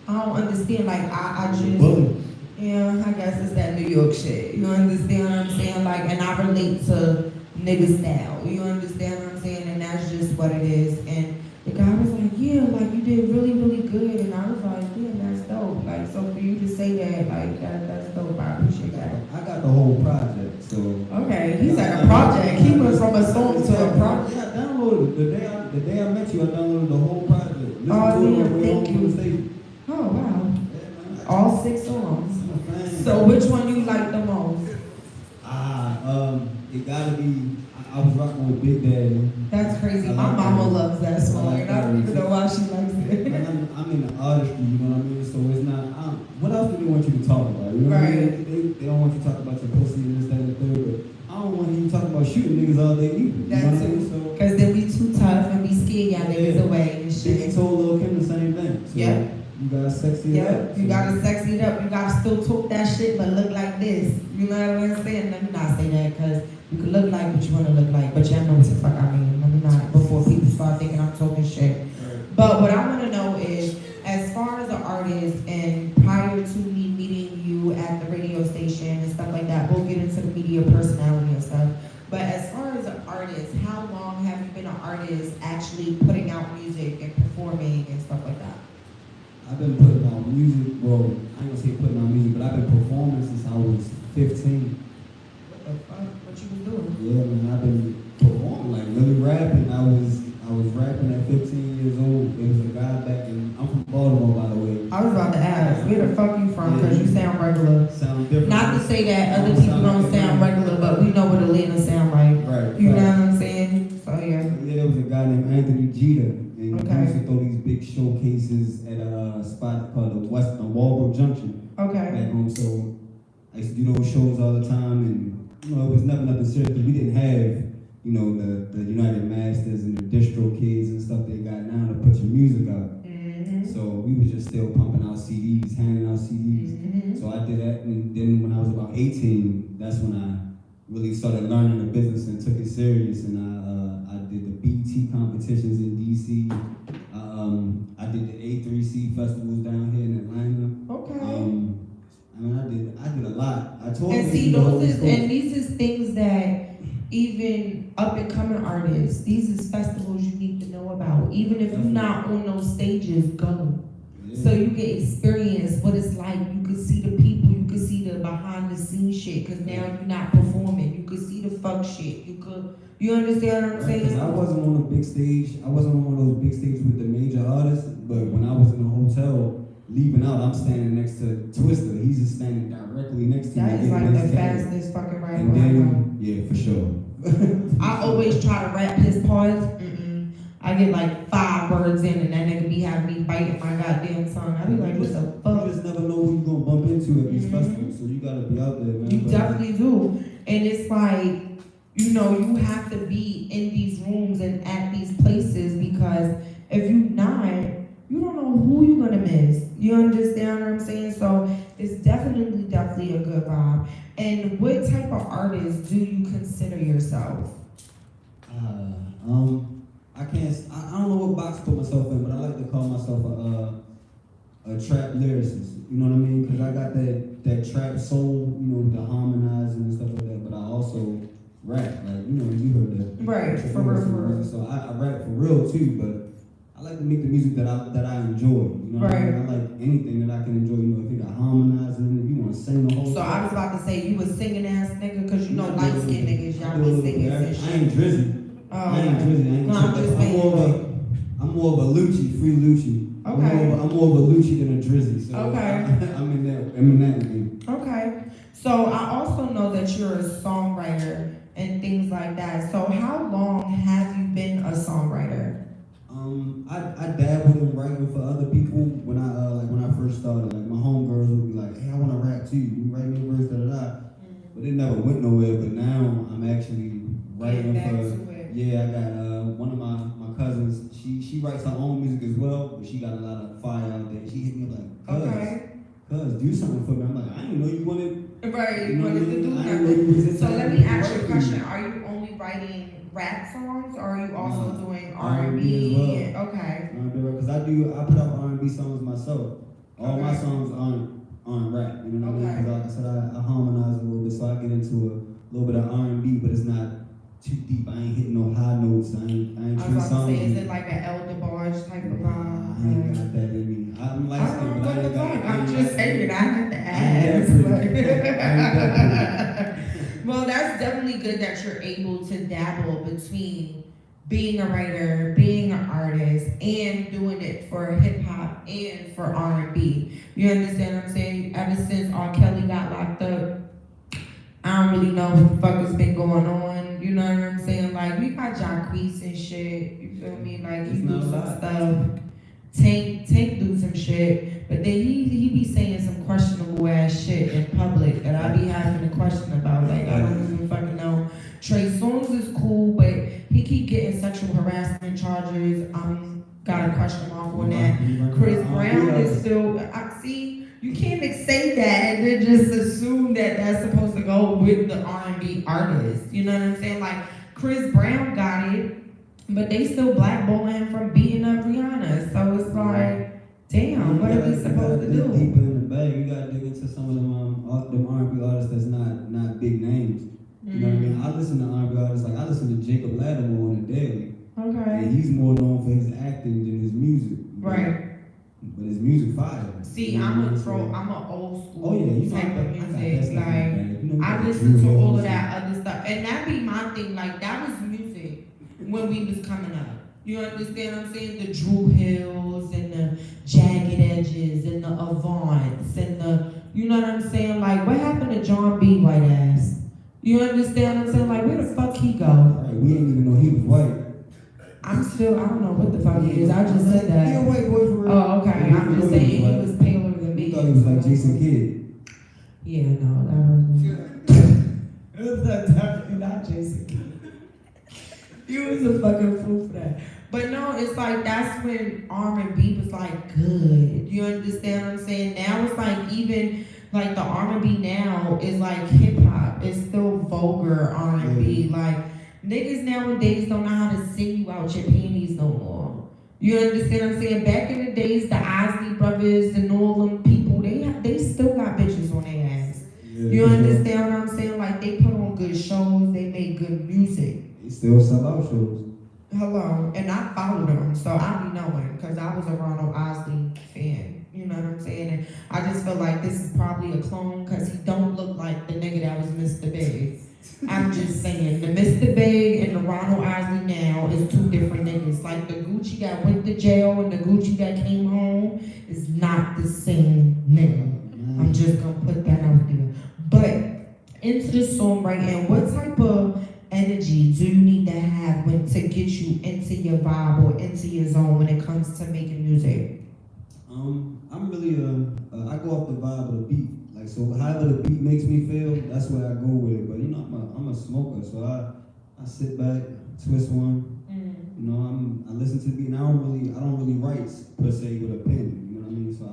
don't understand. Like, I just, Bully. yeah, I guess it's that New York shit. You understand what I'm saying? Like, and I relate to niggas now. You understand what I'm saying? And that's just what it is. And the guy was like, yeah, like, you did really, really good. And I was like, yeah, that's dope. Like, so for you to say that, like, that's dope. I appreciate that. I got the whole project, so. Okay, he said a project. He went from a song to a project. Yeah, I downloaded it. The day I met you, I downloaded the whole project. Listen Oh, to it yeah, on the way home thank from you. the station. Oh, wow. Yeah, man. All 6 songs. I'm a fan. So which one you like the most? It gotta be. I was rocking with Big Daddy. That's crazy. I My like mama that. loves that song. I like And I don't that. even know why she likes it. I'm in the artistry, you know what I mean? So it's not. What else do they want you to talk about? You know what I Right. mean? They don't want you to talk about your pussy and this, that, and the third. But I don't want you to talk about shooting niggas all day either. You know That what I too. mean? So Because then we too tough and we scare y'all niggas away and Biggie shit. told Lil Kim the same thing. So Yeah. You gotta sexy it Yeah, up. you So- gotta sex it up. You gotta still talk that shit, but look like this. You know what I'm saying? Let me not say that because you can look like what you wanna look like, but y'all know what the fuck I mean. Let me not before people start thinking I'm talking shit. Right. But what I wanna know is, as far as an artist and prior to me meeting you at the radio station and stuff like that, we'll get into the media personality and stuff. But as far as an artist, how long have you been an artist actually putting out music and performing and stuff like that? I've been putting out music. Well, I ain't gonna say putting out music, but I've been performing since I was 15. What the fuck? What you was doing? Yeah, man, I've been performing, like really rapping. I was rapping at 15 years old. There was a guy back in, I'm from Baltimore, by the way. I was about to ask, where the fuck you from? Because you sound regular. Sound different. Not to say that other people don't sound regular, but we know what Atlanta sound like. Right. You know right. what I'm saying? So yeah. Yeah, there was a guy named Anthony Jeter, and Okay. he used to throw these big showcases at a spot called the Walbrook Junction Okay. back home. So I used to do those shows all the time, and you know it was never nothing serious because we didn't have you know the United Masters and the distro kids and stuff they got now to put your music out. Mm-hmm. So we was just still pumping out CDs, handing out CDs. Mm-hmm. So I did that, and then when I was about 18, that's when I really started learning the business and took it serious. And I did the BET competitions in DC. I did the A3C festivals down here in Atlanta. Okay. I mean, I did a lot. I told And you see, the whole these story. is things that even up and coming artists, these is festivals you need to know about. Even if you're not on those stages, go. Yeah. So you can experience what it's like. You can see the people, you can see the behind the scenes shit, because now you're not performing. You can see the fuck shit. You understand what I'm Right, 'cause saying? I wasn't on a big stage. I wasn't on one of those big stages with the major artists. But when I was in a hotel leaving out, I'm standing next to Twister. He's just standing directly next to me. That is getting like his the camera. fastest fucking rapper And I know. then, yeah, for sure. I always try to rap his parts. I get like 5 words in, and that nigga be having me biting my goddamn tongue. I be like, what the You fuck? just never know who you're gonna bump into at these Mhm. festivals, so you gotta be out there, man. You But- definitely do. And it's like, you know, you have to be in these rooms and at these places, because if you not, you don't know who you're gonna miss. You understand what I'm saying? So it's definitely a good vibe. And what type of artist do you consider yourself? I don't know what box to put myself in, but I like to call myself a trap lyricist. You know what I mean? Because I got that trap soul, you know, the harmonizing and stuff like that. But I also rap, like you know, you heard that. Right, for real. So I rap for real too, but I like to make the music that I enjoy. You know what I mean? I like anything that I can enjoy. You know, if you got harmonizing, if you want to sing the whole. So I was about to say, you a singing ass nigga, because you know Yeah, light skinned niggas, y'all I do a be little singing bit of and everything. I shit. ain't drizzy. Oh, I ain't drizzy. I ain't No, I'm drizzy. just saying. I'm more of a Lucci, free Lucci. Okay. I'm more of a Lucci than a drizzy. So Okay. I'm in that lane. Okay. So I also know that you're a songwriter and things like that. So how long have you been a songwriter? I dabbled in writing for other people when I first started. Like my homegirls would be like, "Hey, I want to rap too. You write me a verse, da da da." But it never went nowhere. But now I'm actually writing Getting back for. to it. Yeah, I got one of my cousins. She writes her own music as well, but she got a lot of fire out there. She hit me up like, Okay. Cuz, do something for me." I'm like, "I didn't know you wanted." Right, You you know wanted what I to do mean? I didn't know you was nothing. into So that. let me ask you a Working. question. Are you only writing rap songs or are you also No, doing R&B R&B? as well. Okay. Because I put out R&B songs myself. All my Okay. songs aren't rap. You know what I mean? Okay. Because like I said, I harmonize a little bit, so I get into a little bit of R&B, but it's not too deep. I ain't hitting no high notes. I ain't I was Trey about to say, is Songz. it like an El DeBarge type of Nah, I ain't vibe? got that in me. I'm I light don't skinned, know but what I the ain't got fuck. I I'm ain't just got saying, I had to I ask. ain't that Well, that's definitely good that you're able to dabble between being a writer, being an artist, and doing it for hip hop and for R&B. You understand what I'm saying? Ever since R. Kelly got locked up, I don't really know what the fuck has been going on. You know what I'm saying? Like, we got Jacquees and shit. You feel me? Like, he It's do not a some lot. stuff. Tank do some shit. But then he be saying some questionable ass shit in public that I be having a question about. Like, I don't even fucking know. Trey Songz is cool, but he keep getting sexual harassment charges. Got a question mark on that. Chris Brown is still. I see. You can't say that and then just assume that that's supposed to go with the R&B artist. You know what I'm saying? Like Chris Brown got it, but they still blackballing him from beating up Rihanna. So it's like, damn, what are we supposed to dig do? deeper in the bag. You gotta dig into some of them R&B artists that's not big names. You know what I mean? I listen to R&B artists, like I listen to Jacob Lattimore on the daily. Okay. And he's more known for his acting than his music. Right. But his music fire. See, You know I'm what a saying? pro. I'm a old school Oh yeah, you know, type I of got that music. stuff in the Like bag. You know, I got listen to Drew all of Hills that other stuff, and that be my thing. Like that was music when we was coming up. You understand what I'm saying? The Drew Hills and the Jagged Edges and the Avants and the, you know what I'm saying? Like what happened to John B. White ass? You understand what I'm saying? Like where the fuck he go? Right, we didn't even know he was white. I don't know what the fuck he is. I just said He a that. white boy for real. Oh, okay. We I'm didn't just know saying he white. was paler than me. We thought he was like Jason Kidd. Yeah, no, that wasn't. It was definitely not Jason Kidd. You was a fucking fool for that. But no, it's like that's when R&B was like good. You understand what I'm saying? Now it's like even like the R&B now is like hip hop. It's still vulgar R&B. Like niggas nowadays don't know how to sing you out your panties no more. You understand what I'm saying? Back in the days, the Isley brothers and all them people, they still got bitches on their ass. Yeah, You for sure. understand what I'm saying? Like they put on good shows, they make good music. He still sell out shows. Hello, and I followed them, so I be knowing because I was a Ronald Isley fan. You know what I'm saying? And I just feel like this is probably a clone because he don't look like the nigga that was Mr. Big. I'm just saying, the Mr. Big and the Ronald Isley now is two different niggas. Like the Gucci that went to jail and the Gucci that came home is not the same nigga. I'm just gonna put that out there. But into the songwriting, what type of energy do you need to have to get you into your vibe or into your zone when it comes to making music? I'm really I go off the vibe of the beat. Like so, however the beat makes me feel, that's where I go with it. But you know, I'm a smoker, so I sit back, twist one. You know, I listen to the beat, and I don't really write per se with a pen. You know what I mean? So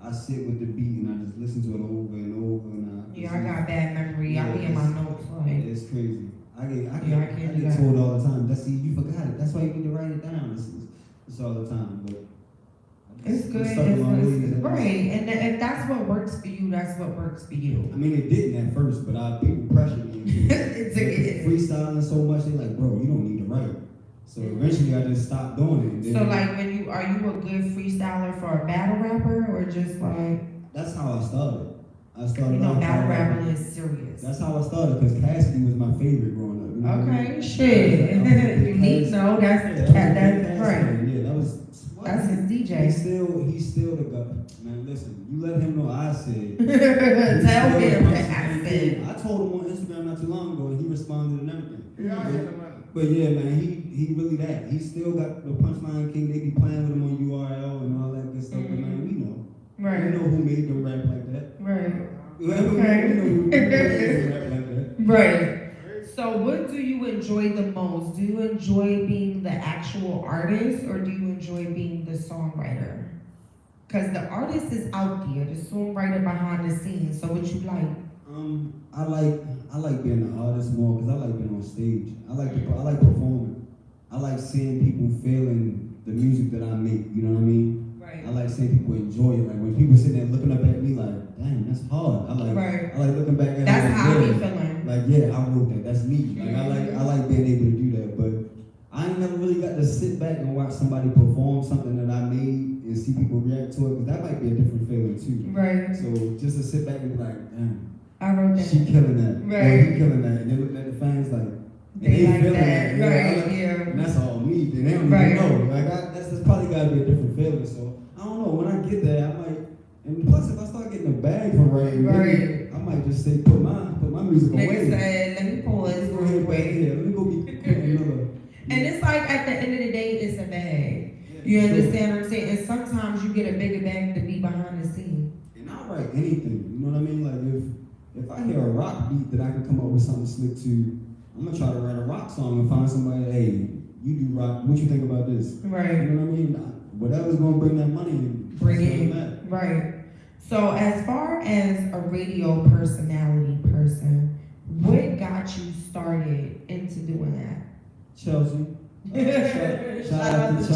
I sit with the beat and I just listen to it over and over Yeah, I got bad memory. I be in my notes like. It's crazy. I can't do get that. told all the time. That's you forgot it. That's why you need to write it down. It's all the time, but It's good. I'm stuck in my ways. Right, and if that's what works for you, that's what works for you. I mean, it didn't at first, but people pressured me into it. To get it. Freestyling so much, they like, bro, you don't need to write. So eventually, I just stopped doing it. And then So like, are you a good freestyler for a battle rapper or just like? that's how I started. I started. You know, off battle by- rapping is serious. That's how I started because Cassidy was my favorite growing up. You know what I mean? Okay, shit. You need to know that's right. Yeah, that was. That's his DJ. He's still the guy. Man, listen, you let him know I said. Tell him that I said. I told him on Instagram not too long ago, and he responded and everything. Yeah, I get the money. But yeah, man, he really that. He still got the Punchline King. They be playing with him on URL and all that good stuff. But man, we know. Right. We know who made them rap like that. Right. We know who made them rap like that. Right. So what do you enjoy the most? Do you enjoy being the actual artist or do you enjoy being the songwriter? Because the artist is out there, the songwriter behind the scenes. So what you like? I like being an artist more because I like being on stage. I like performing. I like seeing people feeling the music that I make. You know what I mean? Right. I like seeing people enjoy it. Like when people sitting there looking up at me like, dang, that's hard. I like looking back at it. That's like, how I be yeah. feeling. Like, yeah, I wrote that. That's me. Like, I like being able to do that. But I ain't never really got to sit back and watch somebody perform something that I made and see people react to it, because that might be a different feeling too. Right. So just to sit back and be like, damn, I wrote that. she killing that. Right. Or he killing that. And then looking at the fans like, They like feeling that. Yeah, Right, like, yeah. And that's all me. Then they don't Right. even know. Like, that's probably got to be a different feeling. So I don't know. When I get there, I might. And plus, if I start getting a bag from writing, Right. I might just say put my music Nigga away. said, let me pause Go real ahead, quick. yeah, let me go be another. And it's like at the end of the day, it's a bag. Yeah, You sure. understand what I'm saying? And sometimes you get a bigger bag to be behind the scene. And I write anything, you know what I mean? Like if I hear a rock beat that I can come up with something slick to, I'm gonna try to write a rock song and find somebody, hey, you do rock, what you think about this? Right. You know what I mean? Whatever's gonna bring that money in. Bring that's in. where I'm at. Right. So as far as a radio personality person, what got you started into doing that? Chelsea. Shout out to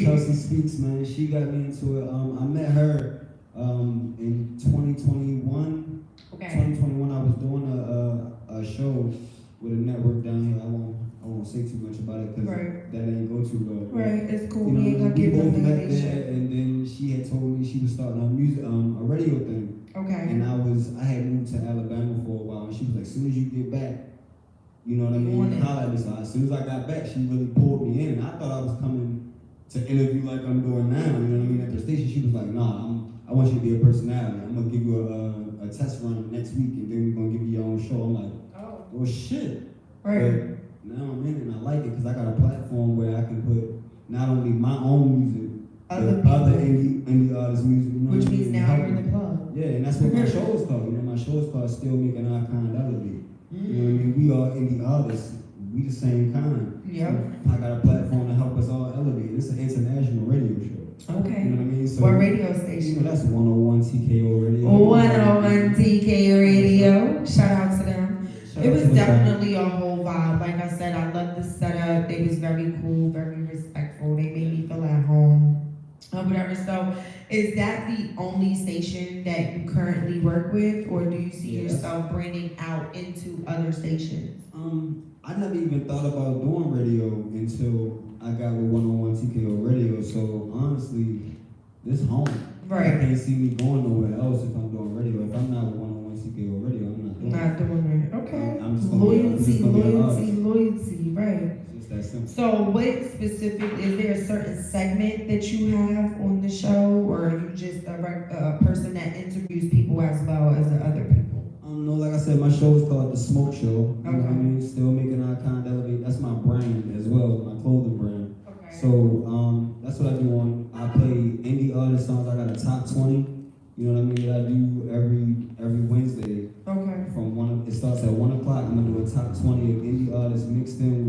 Chelsea Speaks, man. She got me into it. I met her in 2021. Okay. 2021, I was doing a show with a network down here. I won't say too much about it because Right. that ain't go too well. Right, it's cool. You We ain't know, gonna we give both them met the there, and then she had told me she was starting a radio thing. Okay. And I had moved to Alabama for a while, and she was like, as soon as you get back, you know what I You mean? want it. Holla at me. So as soon as I got back, she really pulled me in, and I thought I was coming to interview like I'm doing now. You know what I mean? At the station, she was like, "Nah, I want you to be a personality. I'm gonna give you a test run next week, and then we're gonna give you your own show." I'm like, Oh. "Well, shit." Right. But now I'm in it, and I like it because I got a platform where I can put not only my own music, Other but other people. indie artists' music. You know Which what I means mean? now Help you're in me. the club. Yeah, and that's what my show is called. You know, my show is called Still Making Our Kind Elevate. You know what I mean? We are indie artists. We the same kind. Yep. I got a platform to help us all elevate. It's an international radio show. Okay. You know what I mean? So What radio you know, station? that's 101 TKO Radio. 101 TK Radio. Shout out to them. Shout It out was to the definitely a whole vibe. Like I said, I love the setup. They was very cool, very respectful. They made me feel at home. Or whatever. So is that the only station that you currently work with, or do you see Yeah. yourself branching out into other stations? I never even thought about doing radio until I got with 101 TKO Radio. So honestly, this home. I Right. can't see me going nowhere else if I'm doing radio. If I'm not with 101 TKO Radio, I'm not doing it. Not doing it. Okay. I'm just gonna be- Loyalty, right. It's just that simple. So what specific, is there a certain segment that you have on the show, or are you just a person that interviews people as well as the other people? No, like I said, my show is called The Smoke Show. You know what I Okay. mean? Still Making Our Kind Elevate. That's my brand as well, my clothing brand. Okay. So that's what I do I play indie artist songs. I got a top 20. You know what I mean? That I do every Wednesday. Okay. It starts at 1 o'clock. I'm gonna do a top 20 of indie artists mixed in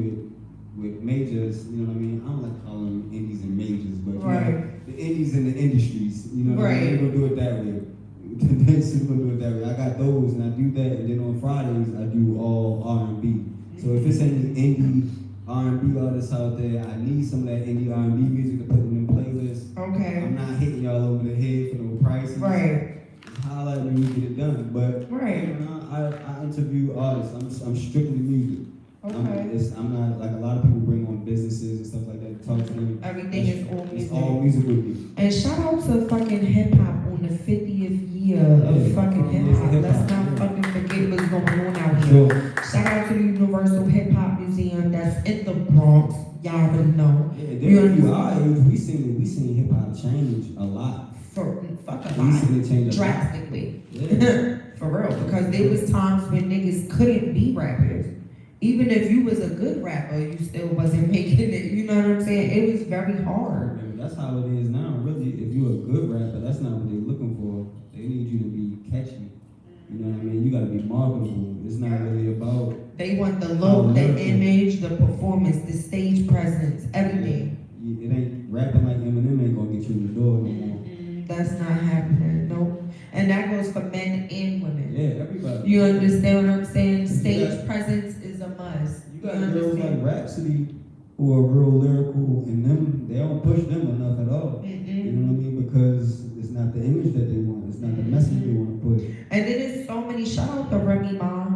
with majors. You know what I mean? I don't like calling them indies and majors, but you know, Right. the indies in the industries. You know what I mean? Right. We're gonna do it that way. We're gonna do it that way. I got those, and I do that, and then on Fridays I do all R&B. So if it's any indie R&B artists out there, I need some of that indie R&B music to put in them playlists. Okay. I'm not hitting y'all over the head for no prices. Right. Just holler at me, we get it done. But Right. you know, I interview artists. I'm strictly music. Okay. I'm not like a lot of people bring on businesses and stuff like that to talk to them. Everything is all It's music. all music with me. And shout out to fucking hip hop on the 50th year of Yeah, fucking hip it's hop. hip-hop, Let's not yeah. fucking forget what's going on out here. Sure. Shout out to the Universal Hip Hop Museum that's in the Bronx. Y'all already know. Yeah, You there you understand? are. We seen hip hop change a lot. For fuck a We lot. seen it change a lot. Drastically. Yeah. For real. Because there was times when niggas couldn't be rappers. Even if you was a good rapper, you still wasn't making it. You know what I'm saying? It was very hard. And that's how it is now. Really, if you're a good rapper, that's not what they're looking for. They need you to be catchy. You know what I mean? You gotta be marketable. It's not really about. They want the look, the image, the performance, the stage presence, everything. It ain't rapping like Eminem ain't gonna get you in the door no more. That's not happening, nope. And that goes for men and women. Yeah, everybody. You understand what I'm saying? Stage got- presence is a must. You got girls like Rhapsody who are real lyrical, and them they don't push them enough at all. You know what I mean? Because it's not the image that they want. It's not the message they want to push. And then there's so many, shout out to Remy Ma,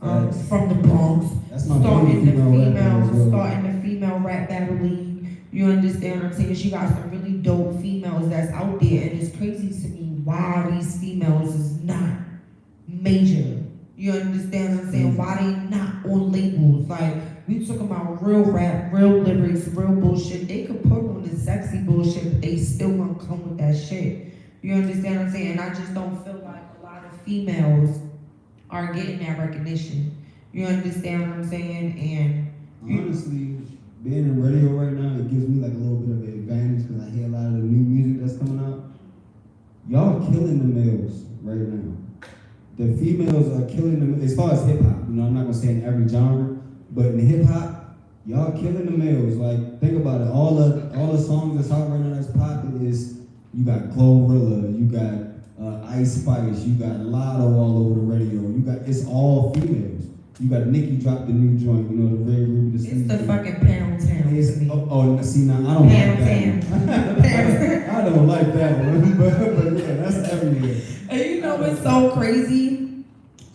Yes. from the Bronx, That's my starting the favorite female rapper as well. starting the female rap battle league. You understand what I'm saying? She got some really dope females that's out there, and it's crazy to me why these females is not major. You understand what I'm saying? Why they not on labels? Like, we talking about real rap, real lyrics, real bullshit. They could put on the sexy bullshit, but they still gonna come with that shit. You understand what I'm saying? And I just don't feel like a lot of females are getting that recognition. You understand what I'm saying? And Honestly, being in radio right now, it gives me like a little bit of an advantage because I hear a lot of the new music that's coming out. Y'all killing the males right now. The females are killing them as far as hip hop. You know, I'm not gonna say in every genre, but in hip hop, y'all killing the males. Like, think about it. All the songs that's out right now that's popping is you got Glorilla, you got Ice Spice, you got Lotto all over the radio. You got it's all females. You got Nicki dropped the new joint. You know the Red Ruby. it's the fucking pound town to me. See now I don't like Pound that. town. I don't like that one, but yeah, that's everywhere. And you know what's so crazy?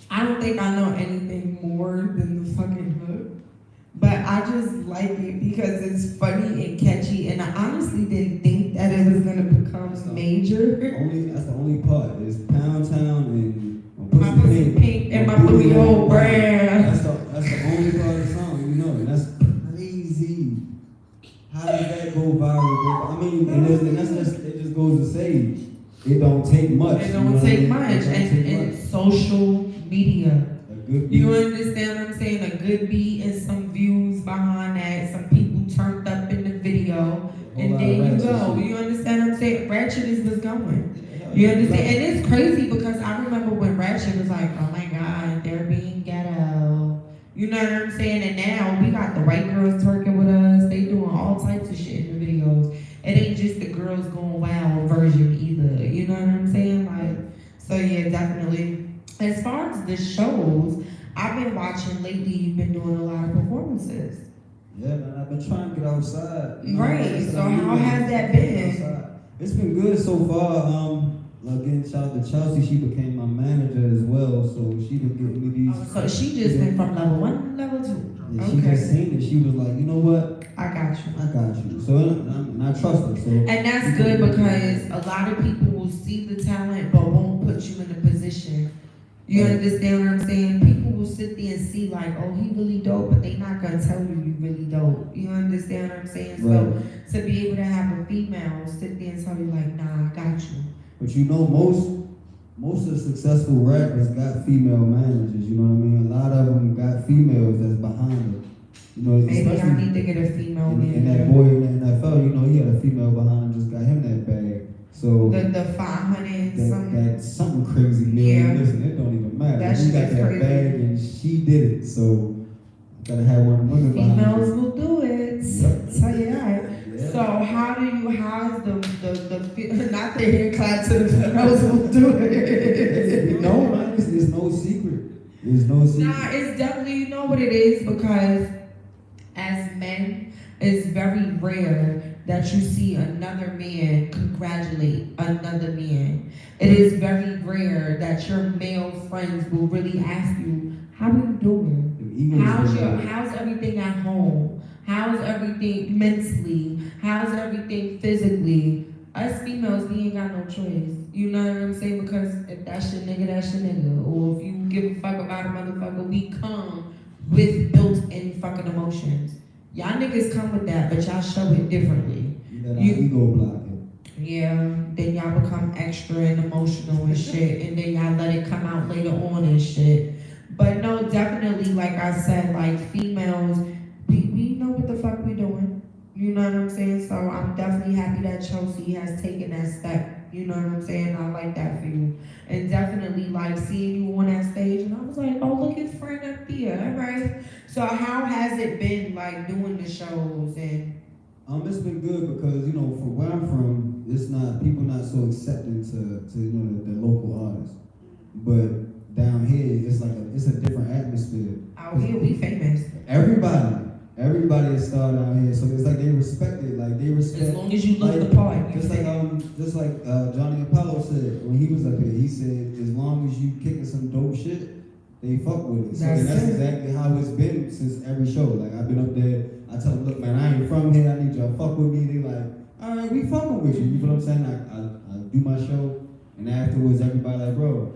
I don't think I know anything more than the fucking hook. But I just like it because it's funny and catchy, and I honestly didn't think that it was gonna become major. That's the only part is Pound Town and My pussy pink and my booty hole brown. That's the only part of the song, you know, and that's crazy. How does that go viral, bro? I mean, and that's just it just goes to say it don't take much. It don't take much, and social media. A good You beat. understand what I'm saying? A good beat and some views behind that. Some people turned up in the video, and there you go. You understand what I'm saying? Ratchet is what's going. You understand? And it's crazy because I remember when Ratchet was like, oh my God, they're being ghetto. You know what I'm saying? And now we got the white girls twerking with us. They doing all types of shit in the videos. It ain't just the girls going wild version either. You know what I'm saying? Like, so yeah, definitely. As far as the shows, I've been watching lately, you've been doing a lot of performances. Yeah, man, I've been trying to get outside. You know, Right, like I said, so I'm how really has that getting been? outside. It's been good so far. Again, shout out to Chelsea. She became my manager as well, so she been getting me these. So she just went from level 1 to level 2. Yeah, she just seen it. She was like, you know what? I got you. I got you. So and I trust her. So And that's good because a lot of people will see the talent but won't put you in a position. You Right. understand what I'm saying? People will sit there and see like, oh, he really dope, but they not gonna tell you really dope. You understand what I'm saying? Right. So to be able to have a female sit there and tell you like, nah, I got you. But you know, most of the successful rappers got female managers. You know what I mean? A lot of them got females that's behind them. You know, Maybe I especially need to get a female and manager. that boy in the NFL. You know, he had a female behind him. Just got him that bag. So The 500 and something. that's something crazy million. Yeah. Listen, it don't even matter. That He shit got is that crazy. bag and she did it. So gotta have one of the women behind Females her. will do it. Yep. Tell you that. Yeah. So how's not the hair clap to the females will do it. No, man, it's no secret. There's no secret. Nah, it's definitely, you know what it is, because as men, it's very rare that you see another man congratulate another man. It is very rare that your male friends will really ask you, how are you doing? Them egos How's everything at home? How's everything mentally? How's everything physically? Us females, we ain't got no choice. You know what I'm saying? Because if that's your nigga, that's your nigga. Or if you give a fuck about a motherfucker, we come with built-in fucking emotions. Y'all niggas come with that, but y'all show it differently. You got our You- ego blocking. Yeah, then y'all become extra and emotional and shit, and then y'all let it come out later on and shit. But no, definitely, like I said, like females, we know what the fuck we doing. You know what I'm saying? So I'm definitely happy that Chelsea has taken that step. You know what I'm saying? I like that for you. And definitely like seeing you on that stage, and I was like, oh, look at friend up there. All right. So how has it been like doing the shows and? It's been good because, you know, from where I'm from, it's not, people not so accepting to you know, the local artists. But down here, it's like it's a different atmosphere. Out here, we famous. Everybody is star down here, so it's like they respect it, like they respect. As long as you look like, the part. Just like Johnny Apollo said when he was up here, he said, as long as you kicking some dope shit, they fuck with it. So that's exactly how it's been since every show. Like I've been up there, I tell them, look man, I ain't from here, I need y'all to fuck with me. They like, all right, we fucking with you. You know what I'm saying? I do my show, and afterwards everybody like, bro,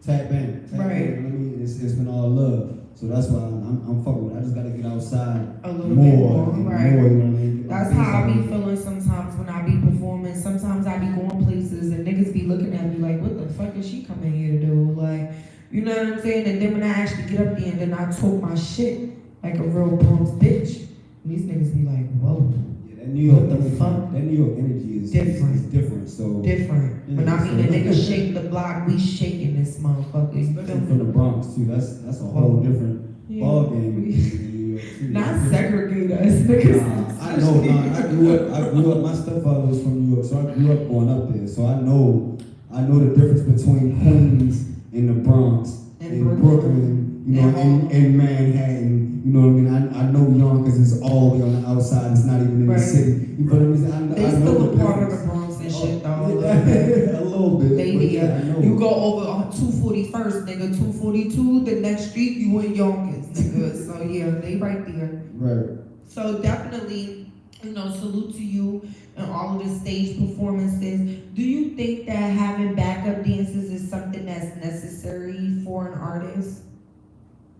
tap in. Right. You know what I mean? It's been all love. So that's why I'm fucking with it. I just gotta get outside A little bit more, right. more, you know what I mean? That's how I be feeling sometimes when I be performing. Sometimes I be going places and niggas be looking at me like, what the fuck is she coming here to do? Like, you know what I'm saying? And then when I actually get up there and then I talk my shit like a real Bronx bitch, and these niggas be like, whoa. Yeah, that New York What the energy, fuck? that New York energy is different. So different. Yeah, When I mean so- the niggas shake the block, we shaking this motherfucker. You feel especially from the me? Bronx too. That's a whole different Yeah. ball game. in New York, too. Not segregate us, niggas. I know. I grew up. My stepfather was from New York, so I grew up going up there. So I know the difference between Queens and the Bronx And and Brooklyn. Brooklyn, you know, And and Manhattan. You know what I mean? I know Yonkers is all the way on the outside. It's not even in Right. the city. You know what I mean? They I know still a the part of difference. the Bronx and shit, though. A little bit. They but be, yeah, I know. you go over 241st, nigga, 242, the next street, you in Yonkers, nigga. So yeah, they right there. Right. So definitely, you know, salute to you and all of the stage performances. Do you think that having backup dancers is something that's necessary for an artist?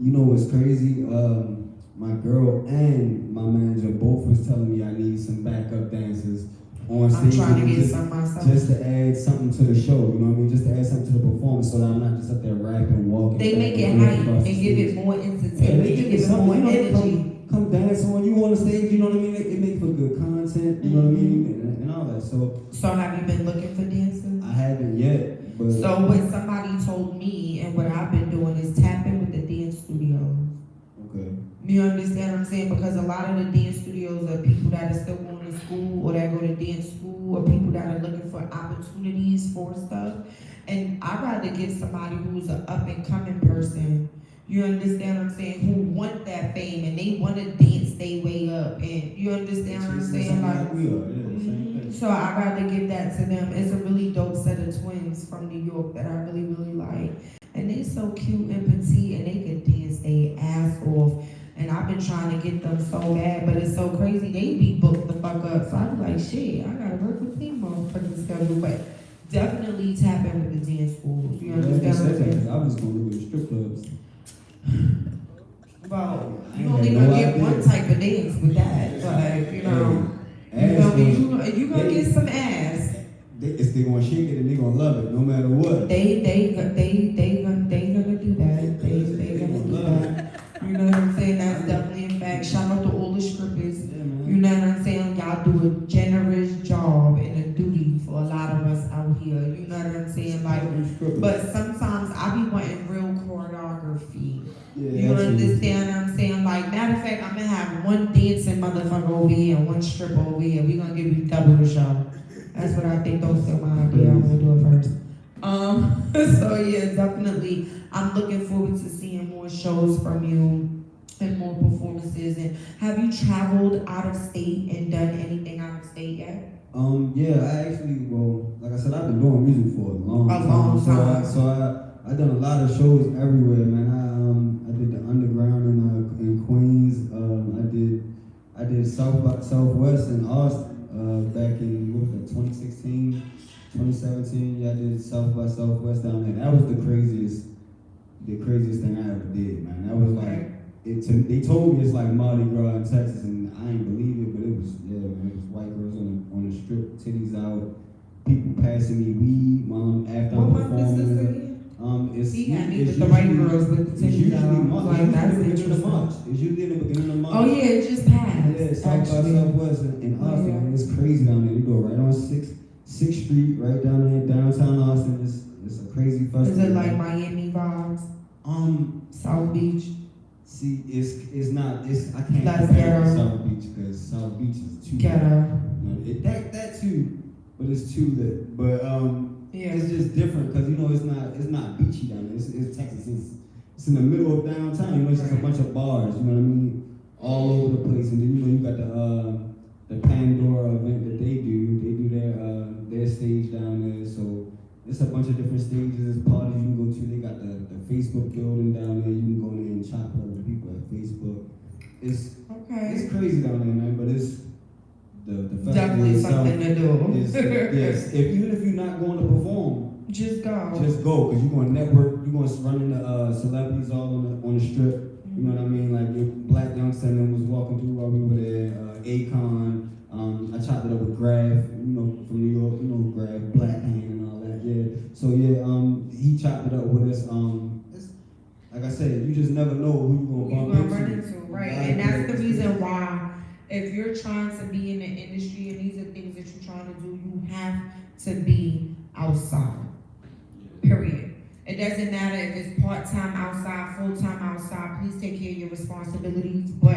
You know what's crazy? My girl and my manager both was telling me I need some backup dancers on I'm stage. trying to get just, some myself. just to add something to the show, you know what I mean? Just to add something to the performance so that I'm not just up there rapping, walking. They back make it and forth hype across and the give stage. it more Yeah, entertainment, they give give it something, more you know, energy. come dance on you on the stage, you know what I mean? It make for good content, you know what I mean? And all that. So have you been looking for dancers? I haven't yet, but So what somebody told me and what I've been doing is tapping with the dance studios. okay. You understand what I'm saying? Because a lot of the dance studios are people that are still going to school or that go to dance school or people that are looking for opportunities for stuff. And I'd rather get somebody who's an up and coming person. You understand what I'm saying? Who want that fame and they want to dance their way up. And you understand what I'm saying? Like, we are, yeah, same thing. so I'd rather give that to them. It's a really dope set of twins from New York that I really, really like. And they're so cute and petite and they can dance their ass off. And I've been trying to get them so bad, but it's so crazy. They be booked the fuck up. So I be like, shit, I gotta work with these motherfucking schedule. But definitely tap in with the dance schools. You understand what I'm saying? I was going to go to strip clubs. Well, I you had only no gonna get idea. one type of dance with that. But, you know, Ass you was- gonna get some ass. they gonna shake it and they gonna love it no matter what. They gonna do that. They gonna do that. You know what I'm saying? That's definitely a fact. Shout out to all the strippers. Yeah, man. You know what I'm saying? Y'all do a generous job and a duty for a lot of us out here. You know what I'm saying? Like, but sometimes I be wanting real choreography. Yeah, You absolutely. understand what I'm saying? Like, matter of fact, I'm gonna have one dancing motherfucker over here and one stripper over here. We gonna give you double the show. That's what I think. Those still my idea. I'm gonna do it first. So yeah, definitely. I'm looking forward to seeing more shows from you and more performances. And have you traveled out of state and done anything out of state yet? Yeah, I actually, well, like I said, I've been doing music for a long A time. long time. So I done a lot of shows everywhere, man. I did the underground in Queens. I did South by Southwest in Austin back in what was that, 2016, 2017. Yeah, I did South by Southwest down there. That was the craziest thing I ever did, man. That was like they told me it's like Mardi Gras in Texas, and I ain't believe it, but it was, yeah, man. It was white girls on the strip, titties out, people passing me weed after What I'm month is this performing. again? It's He had me it's with the white usually- girls with the It's titties usually out. March. Like, It's that's usually in the beginning of interesting. March. It's usually in the beginning of March. Oh yeah, it just passed. Yeah, South by actually. Southwest in Oh, Austin. yeah. It's crazy down there. You go right on 6th Street, right down there, downtown Austin. It's a crazy festival. Is it like Miami vibes? South Beach? See, it's not. I can't That's compare it to ghetto. South Beach because South Beach is too. Ghetto. That too, but it's too lit. But Yeah. it's just different because it's not beachy down there. It's Texas. It's in the middle of downtown. You know, it's just a bunch of bars. You know what I mean? All over the place, and then you got the Pandora event that they do. They do their stage down there. So it's a bunch of different stages, parties you can go to. They got the Facebook building down there. You can go in there and chop it up with people at Facebook. It's Okay. crazy down there, man. But it's the festival Definitely itself something to do. is yes. Even if you're not going to perform, Just go. just go because you're going to network. You're going to run into celebrities all on the strip. You know what I mean? Like your Black Youngster and was walking through while we were there. Akon. I chopped it up with Graf, from New York. Graf, Black Hand and all that. Yeah. So yeah, he chopped it up with us. It's, like I said, you just never know who you're You're gonna gonna bump run into. into, right? And that's the reason why, if you're trying to be in the industry and these are things that you're trying to do, you have to be outside. Period. It doesn't matter if it's part-time outside, full-time outside. Please take care of your responsibilities, but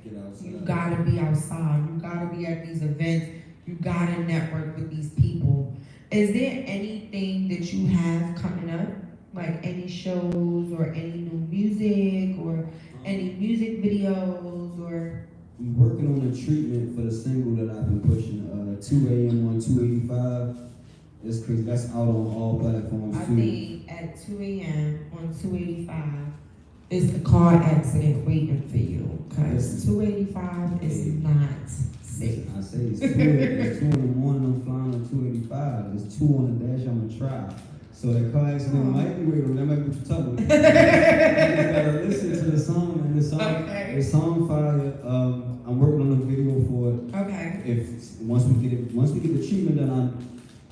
Get outside. you gotta be outside. You gotta be at these events. You gotta network with these people. Is there anything that you have coming up? Like any shows or any new music or any music videos or? I'm working on a treatment for the single that I've been pushing. 2 a.m. on 285. It's crazy. That's out on all platforms I too. think at 2 a.m. on 285, it's a car accident waiting for you. Because 285 is not safe. I say it's 2 in the morning. I'm flying on 285. There's 2 on the dash. I'm gonna try. So that car accident might be waiting. That might be what you're talking about. You just gotta listen to the song and Okay. the song fire. I'm working on a video for it. Okay. If once we get the treatment done,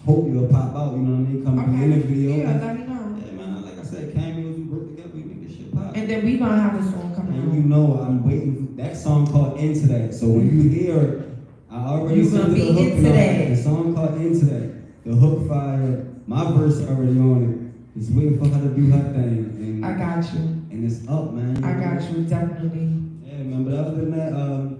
I hope it'll pop out. You know what I mean? Come be in the video. Yeah, let me know. Yeah, man. Like I said, cameos. We work together. We make this shit pop. And then we gonna have a song coming And out. you know I'm waiting for that song called Into That. So when you hear it, I already You sent gonna the be hook into and all that. The song called Into That. The hook fire. My verse already on it. Just waiting for her to do her thing. And, I got you. and it's up, man. I got you, definitely. Yeah, man. But other than that,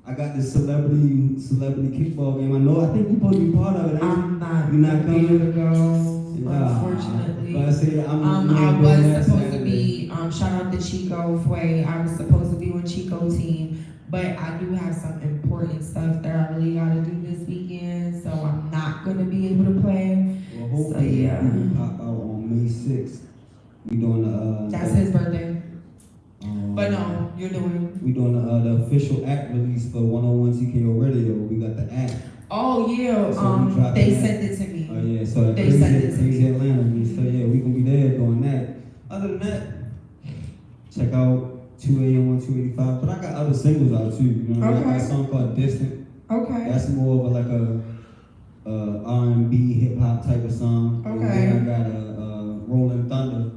I got this celebrity kickball game. I think you're supposed to be part of it. Ain't you? I'm not You're not gonna be able to coming? go, Yeah. unfortunately. But I say I'm I doing was that supposed to Saturday. be, shout out to Chico Fue. I was supposed to be on Chico team, but I do have some important stuff that I really gotta do this weekend, so I'm not gonna be able to play. Well, hopefully yeah. we can pop out on May 6th. We doing the That's his birthday. But um, no, you're doing. We doing the official act release for 101 TKO Radio. We got the act. Oh yeah, So we dropping they that. sent it to me. Oh yeah, so that They sent it to crazy me. Atlanta. So yeah, we gonna be there doing that. Other than that, check out 2 a.m. on 285. But I got other singles out too. You know, I got a Okay. song called Distant. Okay. That's more of like a R&B hip hop type of song. And Okay. then I got a Rolling Thunder.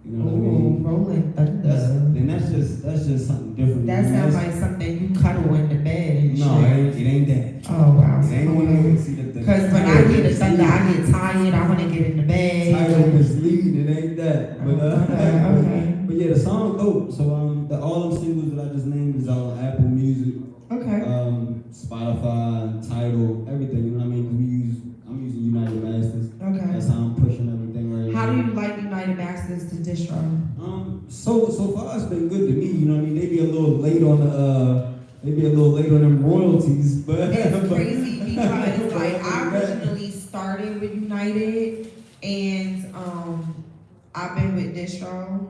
You know what I mean? Ooh, Rolling Thunder. That's just something different. That you know? sounds That's- like something you cuddle in the bed and No, shit. it ain't that. Oh wow. It ain't one of those. See the Because when I hear the thunder, I get tired. I want to get in the bed. title misleading. It ain't that. But Okay. but yeah, the song dope. So all them singles that I just named is on Apple Music, Okay. Spotify, Tidal, everything. You know what I mean? 'Cause I'm using United Masters. Okay. That's how I'm pushing everything right How now. do you like United Masters to distro? So far it's been good to me. You know what I mean? They be a little late on them royalties, but It's crazy because like I originally started with United and I've been with distro.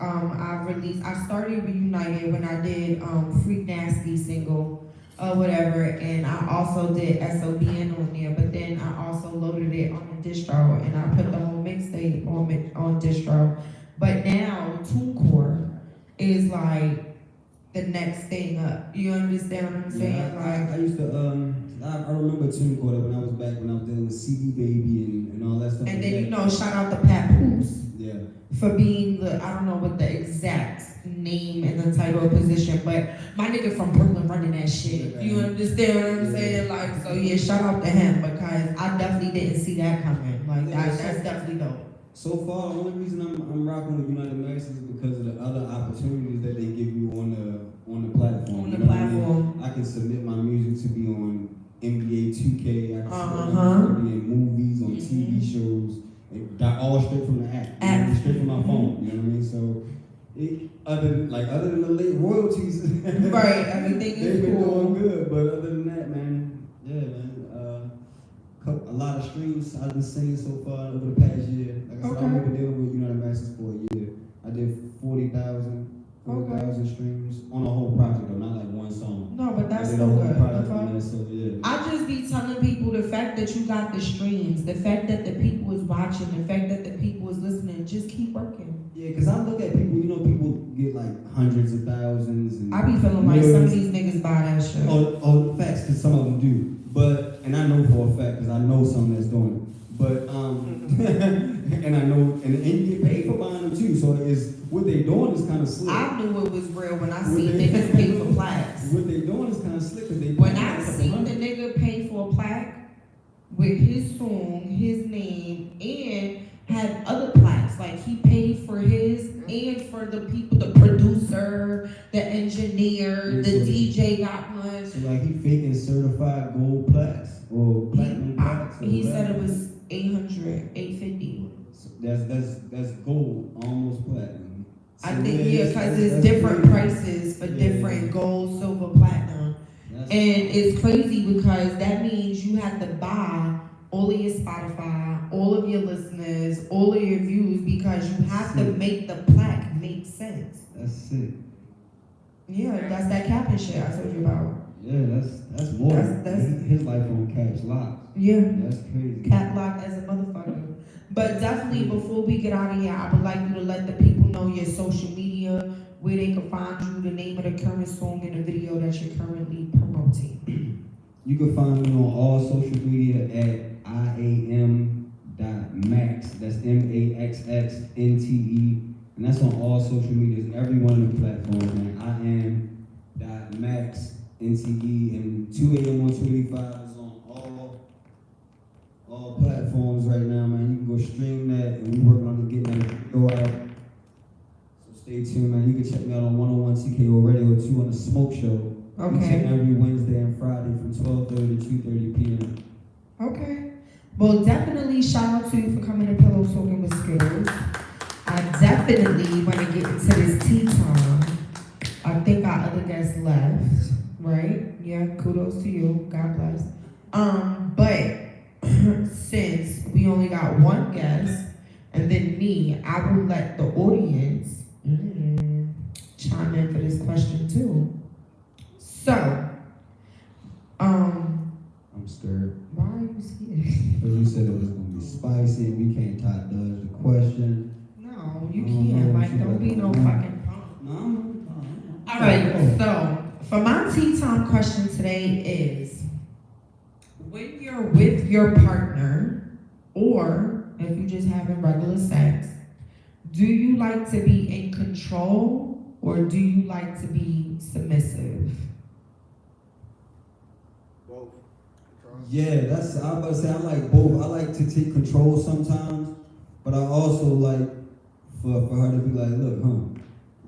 I started with United when I did Freak Nasty single or whatever, and I also did SOBN on there, but then I also loaded it on the distro and I put the whole mixtape on distro. But now TuneCore is like the next thing up. You understand what I'm saying? Yeah, I Like used to I remember TuneCore when I was dealing with CD Baby and all that stuff. And like then, that. you know, shout out to Pat Poose Yeah. for being the, I don't know what the exact name and the title of position, but my nigga from Brooklyn running that shit. You understand what I'm saying? Like, so yeah, shout out to him because I definitely didn't see that coming. Like, that's definitely dope. So far, the only reason I'm rocking with United Max is because of the other opportunities that they give you on the platform. On the You know what I mean? platform. I can submit my music to be on NBA 2K. I can submit my Uh-huh. music to be in movies, on TV shows. That all straight from the app. You know, straight from my phone. You know what I mean? So, other than the late royalties, Right, everything is they've been cool. doing good. But other than that, man, yeah, man. A lot of streams I've been singing so far over the past year. Like I said, Okay. I've been dealing with United Masses for a year. I did 40,000 streams on a whole project though, not like one song. No, but that's I did so a whole good. project The in fuck? Minnesota, yeah. I just be telling people the fact that you got the streams, the fact that the people is watching, the fact that the people is listening, just keep working. Yeah, because I look at people, you know, people get like hundreds of thousands. And I be feeling like some of millions. these niggas buy that shit. Oh, facts, because some of them do. But, and I know for a fact, because I know someone that's doing it. But, and I know, and you get paid for buying them too. So it's, what they doing is kind of slick. I knew it was real when I What seen they- niggas pay for plaques. What they doing is kind of slick, because they When paying I a couple seen the hundred. nigga pay for a plaque with his song, his name, and had other plaques, like he paid for his and for the people, the producer, the engineer, the DJ got one. So like he faking certified gold plaques or platinum plaques. Or He said whatever. it was 800, 850. So that's gold, almost platinum. I So, think, yeah, that's- because that's it's different crazy. prices for Yeah. different gold, silver, platinum. That's- And it's crazy because that means you have to buy all of your Spotify, all of your listeners, all of your views because you have to make the plaque make sense. That's sick. Yeah, that's that capping shit I told you about. Yeah, that's more. That's- his life on cash lock. Yeah, That's crazy. cat lock as a motherfucker. But definitely before we get out of here, I would like you to let the people know your social media, where they can find you, the name of the current song and the video that you're currently promoting. You can find me on all social media at iam.max. That's MAXXNTE. And that's on all social medias, every one of the platforms, man. iam.maxNTE. And 2 a.m. on 285 is on all platforms right now, man. You can go stream that, and we working on getting that video out. So stay tuned, man. You can check me out on 101 TKO Radio 2 on the Smoke Show. We check Okay. every Wednesday and Friday from 12:30 to 2:30 p.m. Okay. Well, definitely shout out to you for coming to Pillow Talking with Skills. I definitely want to get into this tea time. I think our other guest left, right? Yeah, kudos to you. God bless. But since we only got one guest, and then me, I will let the audience chime in for this question too. So, I'm scared. why are you scared? Because you said it was going to be spicy and we can't top dodge the question. No, you I don't can't. know Like, what you don't be got no going on. fucking punk. No, All right, so for my tea time question today is, when you're with your partner, or if you just having regular sex, do you like to be in control or do you like to be submissive? Both. Yeah, I was about to say I like both. I like to take control sometimes, but I also like for her to be like, look,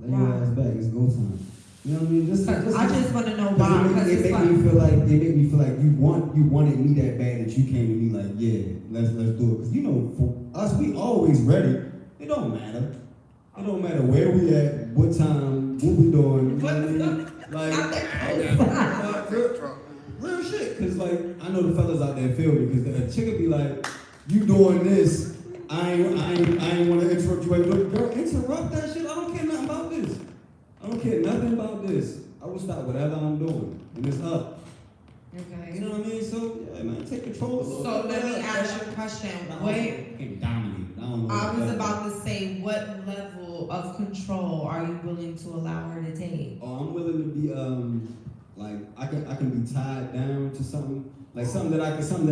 lay your Why? ass back, it's go time. You know what I mean? Just I just want to know why. It Because make it's me like, feel like you wanted me that bad that you came to me like, yeah, let's do it. Cause you know, for us, we always ready. It don't matter. It don't matter where we at, what time, what we doing. You know what I mean? Like, real shit. Cause like I know the fellas out there feel me. Cause the chick would be like, you doing this? I ain't want to interrupt you. Like, look, girl, interrupt that shit. I don't care nothing about this. I don't care nothing about this. I will stop whatever I'm doing, and it's up. okay. You know what I mean? So yeah, man, take control. a little So bit. let me ask you a question. But What can't dominate. I don't know. I was about to say, what level of control are you willing to allow her to take? Oh, I'm willing to be Like I can be tied down to something. Like something that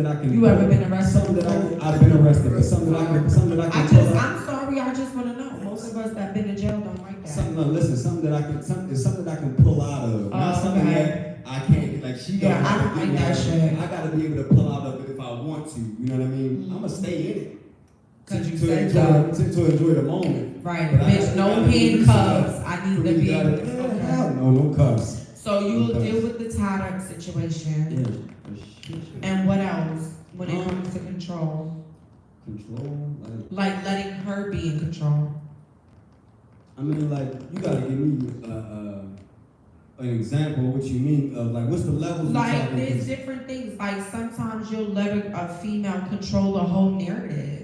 I can. You ever been arrested? Something that I've been arrested, but something that I can. I'm sorry, I just want to know. Most of us that been in jail don't like that. Something that I can. Something that I can pull out of. Not something okay. that I can't. Like she. Yeah, I don't like that shit. I gotta be able to pull out of it if I want to. You know what I mean? Mm-hmm. I'ma stay in it. To enjoy the moment. Right, But bitch, no handcuffs. I need to be able to. Hell no cuffs. So you'll deal with the tied up situation. Yeah. And what else when it comes to control? Control, Like letting her be in control. I mean, like, you gotta give me an example of what you mean of, like, what's the levels of Like talking? there's different things. Like sometimes you'll let a female control the whole narrative.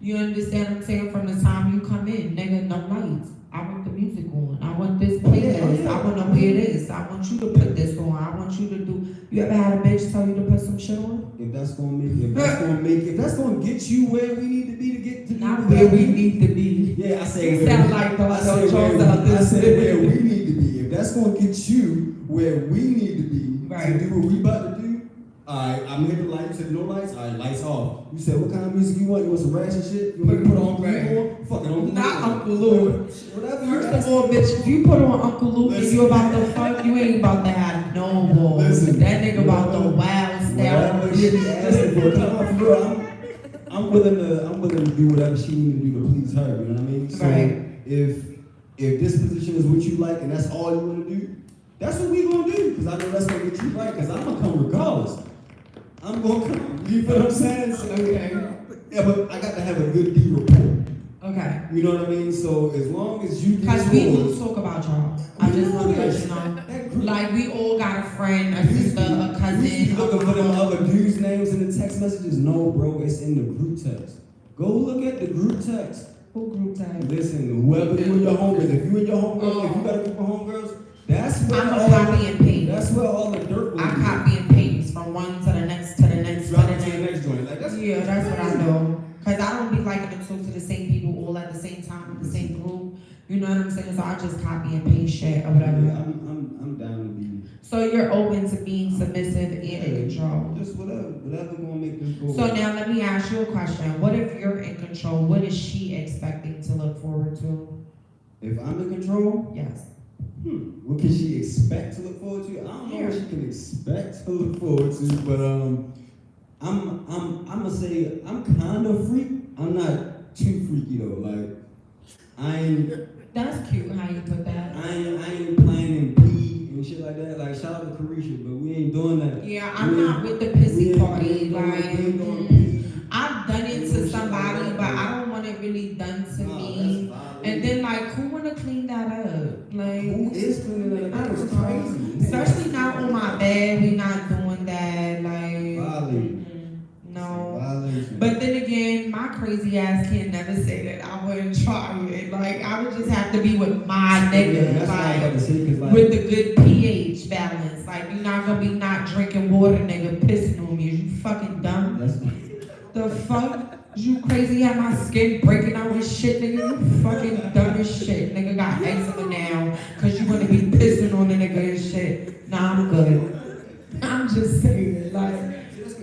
You understand what I'm saying? From the time you come in, nigga, no lights. I want the music on. I want this playlist. I want to wear this. I want you to put this on. I want you to do. You ever had a bitch tell you to put some shit on? If that's gonna get you where we need to be to get to. Not where we need to be. Yeah, I say. You sound like those I said where we need to be. If that's gonna get you where we need to be Right. to do what we about to do. Alright, I'm here to light. You said no lights. Alright, lights off. You said what kind of music you want? You want some ratchet shit? You want me to put on Uncle Right. Luke? Fuck it, Uncle Luke. Not Uncle Luke. Whatever. First of all, bitch, if you put on Uncle Luke and you about to fuck, you ain't about to have no balls. Listen, That nigga about the wild style. whatever she asking for. Come on, for real. I'm willing to do whatever she needs to do to please her. You know what I mean? So Right. if this position is what you like and that's all you want to do, that's what we gonna do. Cause I know that's gonna get you right. Cause I'm gonna come regardless. I'm gonna come. You feel what I'm saying? So, Okay. yeah, but I got to have a good D rapport. Okay. You know what I mean? So as long as you do Because we do yours, talk about y'all. I just want to let you know. that group. Like, we all got a friend, a sister, a You be cousin. looking for them other dudes' names in the text messages? No, bro, it's in the group text. Go look at the group text. Who group text? Listen, whoever you and your homegirls, if you and your homegirls, if you got a group of homegirls, that's where I'm a all copy and paste. that's where all the dirt will I be. copy and paste from one to the next, to the next, to Drop the it to the next. next joint. Like that's Yeah, that's what I do. Because I don't be liking to talk to the same people all at the same time in the same group. You know what I'm saying? So I just copy and paste shit or Yeah, whatever. I'm down to be. So you're open to being submissive and in control. Just whatever gonna make this go. So now let me ask you a question. What if you're in control? What is she expecting to look forward to? If I'm in control, Yes. what can she expect to look forward to? I don't know what she can expect to look forward to, but I'm gonna say I'm kind of freak. I'm not too freaky though. Like I ain't That's cute how you put that. I ain't planning pee and shit like that. Like shout out to Carisha, but we ain't doing that. Yeah, I'm not with the pissy party. We Like, ain't doing pee. I've done it to somebody, but I don't want it really done to me. And then, like, who wanna clean that up? Like, who is cleaning that? I That was don't know. crazy. Especially not on my bed. We not doing that. Like, Violation. no. Violation. But then again, my crazy ass can never say that I wouldn't try it. Like, I would just have to be with my Yeah, nigga. that's what I was about Like, to say, 'cause, like, with the good pH balance. Like, you're not gonna be not drinking water, nigga, pissing on me. Is you fucking dumb? that's The fuck? Is you crazy? Have my skin breaking out and shit, nigga? You fucking dumb as shit. Nigga got eczema now because you wanna be pissing on the nigga and shit. Nah, I'm good. I'm just saying, like,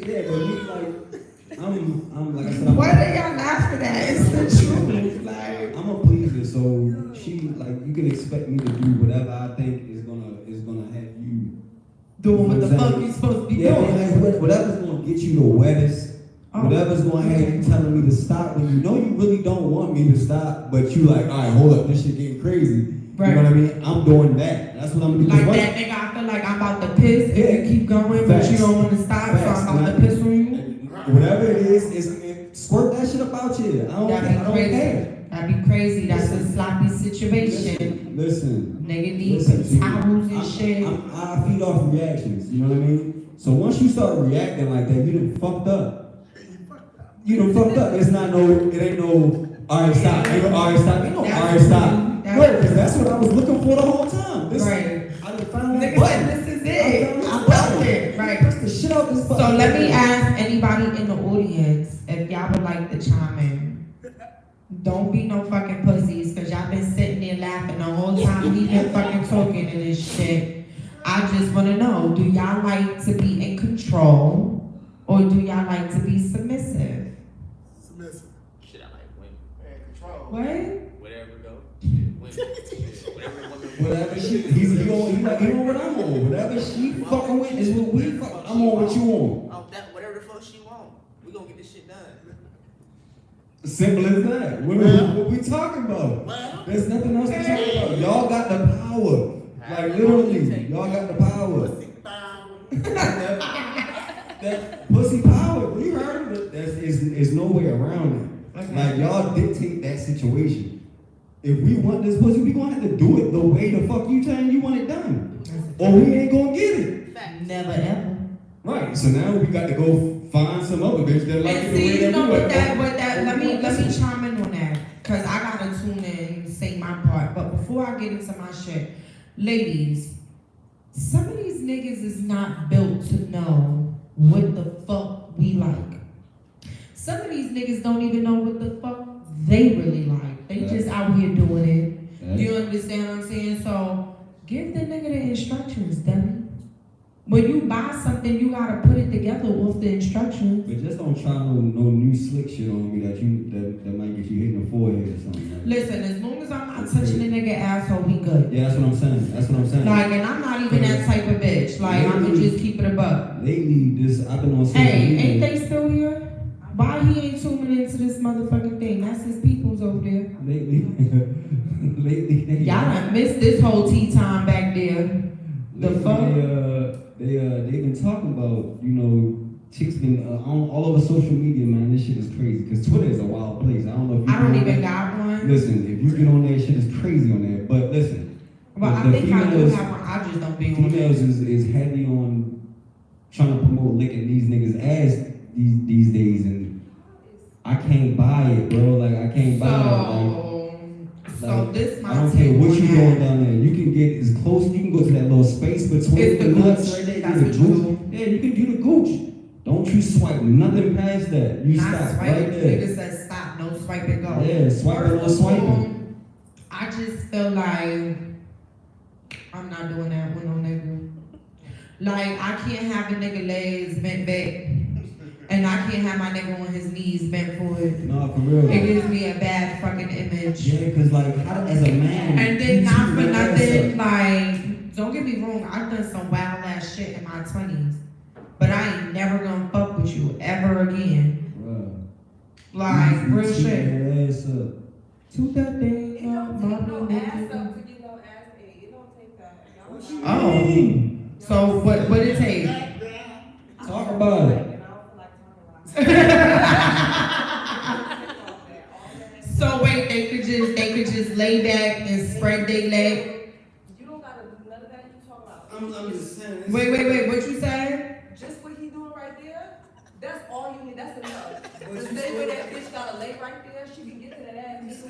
yeah, but you like I'm like I said, what are y'all laughing at? It's the truth. Like, I'm a pleaser, so she like you can expect me to do whatever I think is gonna have you doing what the fuck you supposed to be yeah, doing. like, whatever's gonna get you the wettest. Oh. Whatever's gonna have you telling me to stop when you know you really don't want me to stop, but you like, all right, hold up, this shit getting crazy. Right. You know what I mean? I'm doing that. That's what I'm gonna do. Like Once- that nigga, I feel like I'm about to piss if you keep going, but Facts. you don't want to stop, so Facts. I'm about to piss on you. Whatever it is, squirt that shit about you. I don't That'd be care. crazy. That'd be crazy. That's a sloppy situation. Listen. Nigga need Listen, some towels and shit. I feed off reactions. You know what I mean? So once you start reacting like that, you done fucked up. You done fucked up. It ain't no, all right, stop. Ain't no, all right, stop. Ain't no, all right, stop. That's- No, because that's what I was looking for the whole time. This, Right. I done found that Nigga button. said, this is it. I I found felt this it. Right. Press the shit out this So button. let me ask anybody in the audience if y'all would like to chime in. Don't be no fucking pussies, cause y'all been sitting there laughing the whole time we been fucking talking and this shit. I I just want to know, do y'all like to be in control or do y'all like to be submissive? Submissive. Shit, I like women. And control. What? Whatever go. Women. Whatever women want. Whatever she, he on what I'm on. Whatever she fucking with is what we fuck. I'm on what you on. Oh, that whatever the fuck she want. We gonna get this shit done. Simple as that. What we talking about? Well, There's nothing else to talk about. Y'all got the power. Like literally, y'all got the power. pussy power. That pussy power. You heard it. There's no way around it. Okay. Like y'all dictate that situation. If we want this pussy, we gonna have to do it the way the fuck you saying you want it done, or we ain't gonna get it. Facts. Never ever. Right. So now we got to go find some other bitch that like it And the way see, you that know we what like. that, let me chime in on that. Cause I gotta tune in and say my part. But before I get into my shit, ladies, some of these niggas is not built to know what the fuck we like. Some of these niggas don't even know what the fuck they really like. They just out here doing it. You understand what I'm saying? So give the nigga the instructions, dummy. When you buy something, you gotta put it together with the instructions. But just don't try no new slick shit on me that might get you hit in the forehead or something. Like. Listen, as long as I'm not touching a nigga asshole, we good. Yeah, that's what I'm saying. Like, and I'm not even that type of bitch. Like, I'ma just keep it a buck. Lately, I've been on social Hey, media. ain't they still here? Why he ain't tuning into this motherfucking thing? That's his peoples over there. Lately, Y'all done missed this whole tea time back there. The fuck? They've been talking about, chicks been all over social media, man. This shit is crazy. Because Twitter is a wild place. I don't know if you I don't know even that. got one. Listen, if you get on there, shit is crazy on there. But listen. Well, I the think I do females- have one. I just don't be on Females it. is heavy on trying to promote licking these niggas' ass these days, and I can't buy it, bro. Like, I can't buy it. So Like, this my I don't take care what on you that. doing down there. You can get as close. You can go to that little space between It's the the nuts gooch. right there. That's The what you gooch. Yeah, you can do the gooch. Don't you swipe nothing past that. You Not stop swiping. right there. Nigga said stop, no swipe and go. Yeah, swiping or swiping. I just feel like I'm not doing that with no nigga. Like, I can't have a nigga legs bent back, and I can't have my nigga on his knees bent forward. No, for real. It gives me a bad fucking image. Yeah, cause like as a man. And you then not for keep your ass nothing, up. like, don't get me wrong, I've done some wild ass shit in my 20s, but I ain't never gonna fuck with you ever again. Bruh. Like, You real keep shit. your ass up. Toot that thing It don't up, take mama, no ass nigga. up to get no ass ate. It don't take that. Y'all What you not- Oh. mean? So what it take? Talk about it. And I don't feel like talking about it. So wait, they could just lay back and spread their leg. You don't gotta do none of that. You talk about. I'm just saying. Wait, what you say? Just what he doing right there. That's all you need. That's enough. The same way that bitch gotta lay right there, she can get to that ass.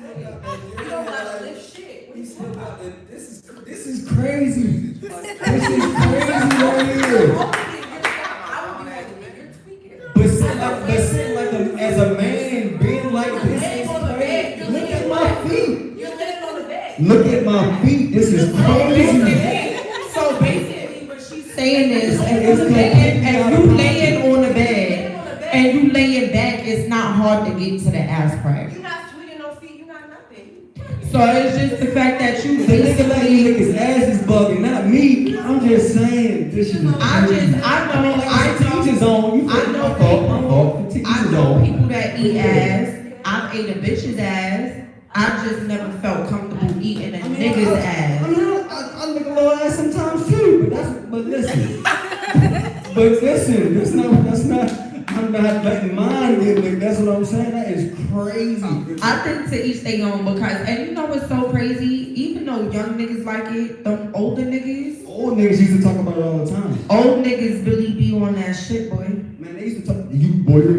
You don't gotta lift shit. What you talking about? This is crazy. This is crazy right here. But sit like as a man, being like this is crazy. Look at my feet. You're laying on the bed. Look at my feet. This is crazy. So basically, what she's saying is, if you laying on the bed and you laying back, it's not hard to get to the ass crack. You're not swinging no feet. You're not nothing. So it's just the fact that you The nigga like basically. niggas ass is bugging, not me. I'm just saying this shit is I crazy. know. Teach his own. You I feel know my fault. Teach I his know own. people that eat ass. I've ate a bitch's ass. I just never felt comfortable eating a nigga's ass. I lick a little ass sometimes too, but listen. That's not, I'm not letting mine get licked. That's what I'm saying. That is crazy. I think to each their own because, and you know what's so crazy? Even though young niggas like it, them older niggas, Old niggas used to talk about it all the time. old niggas really be on that shit, boy. Man, they used to talk, you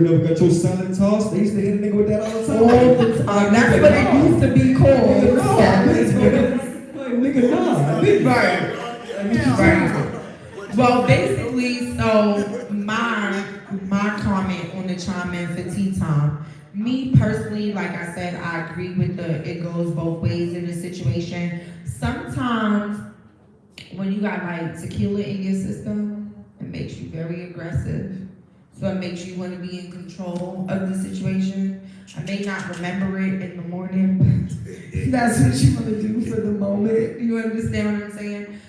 never got your salad tossed? They used to hit a nigga with that all the time. All the time. That's what it used to be called. Nigga, nah. Big Right. Well, basically, so my comment on the chime in for tea time. Me personally, like I said, I agree with it goes both ways in the situation. Sometimes when you got like tequila in your system, it makes you very aggressive. So it makes you want to be in control of the situation. I may not remember it in the morning, but that's what you want to do for the moment. You understand what I'm saying?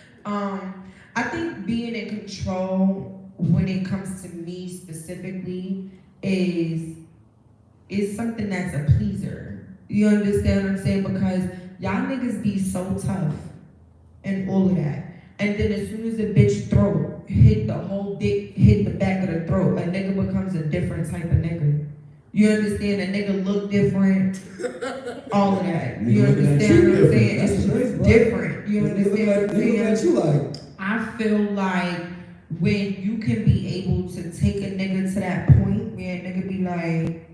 I think being in control when it comes to me specifically is something that's a pleaser. You understand what I'm saying? Because y'all niggas be so tough and all of that. And then as soon as the bitch throat hit the whole dick, hit the back of the throat, a nigga becomes a different type of nigga. You understand? A nigga look different, all of that. You Nigga looking at understand you what I'm different. saying? That's It's crazy, just bro. different. You understand what I'm They look at saying? you like, I feel like when you can be able to take a nigga to that point where a nigga be like,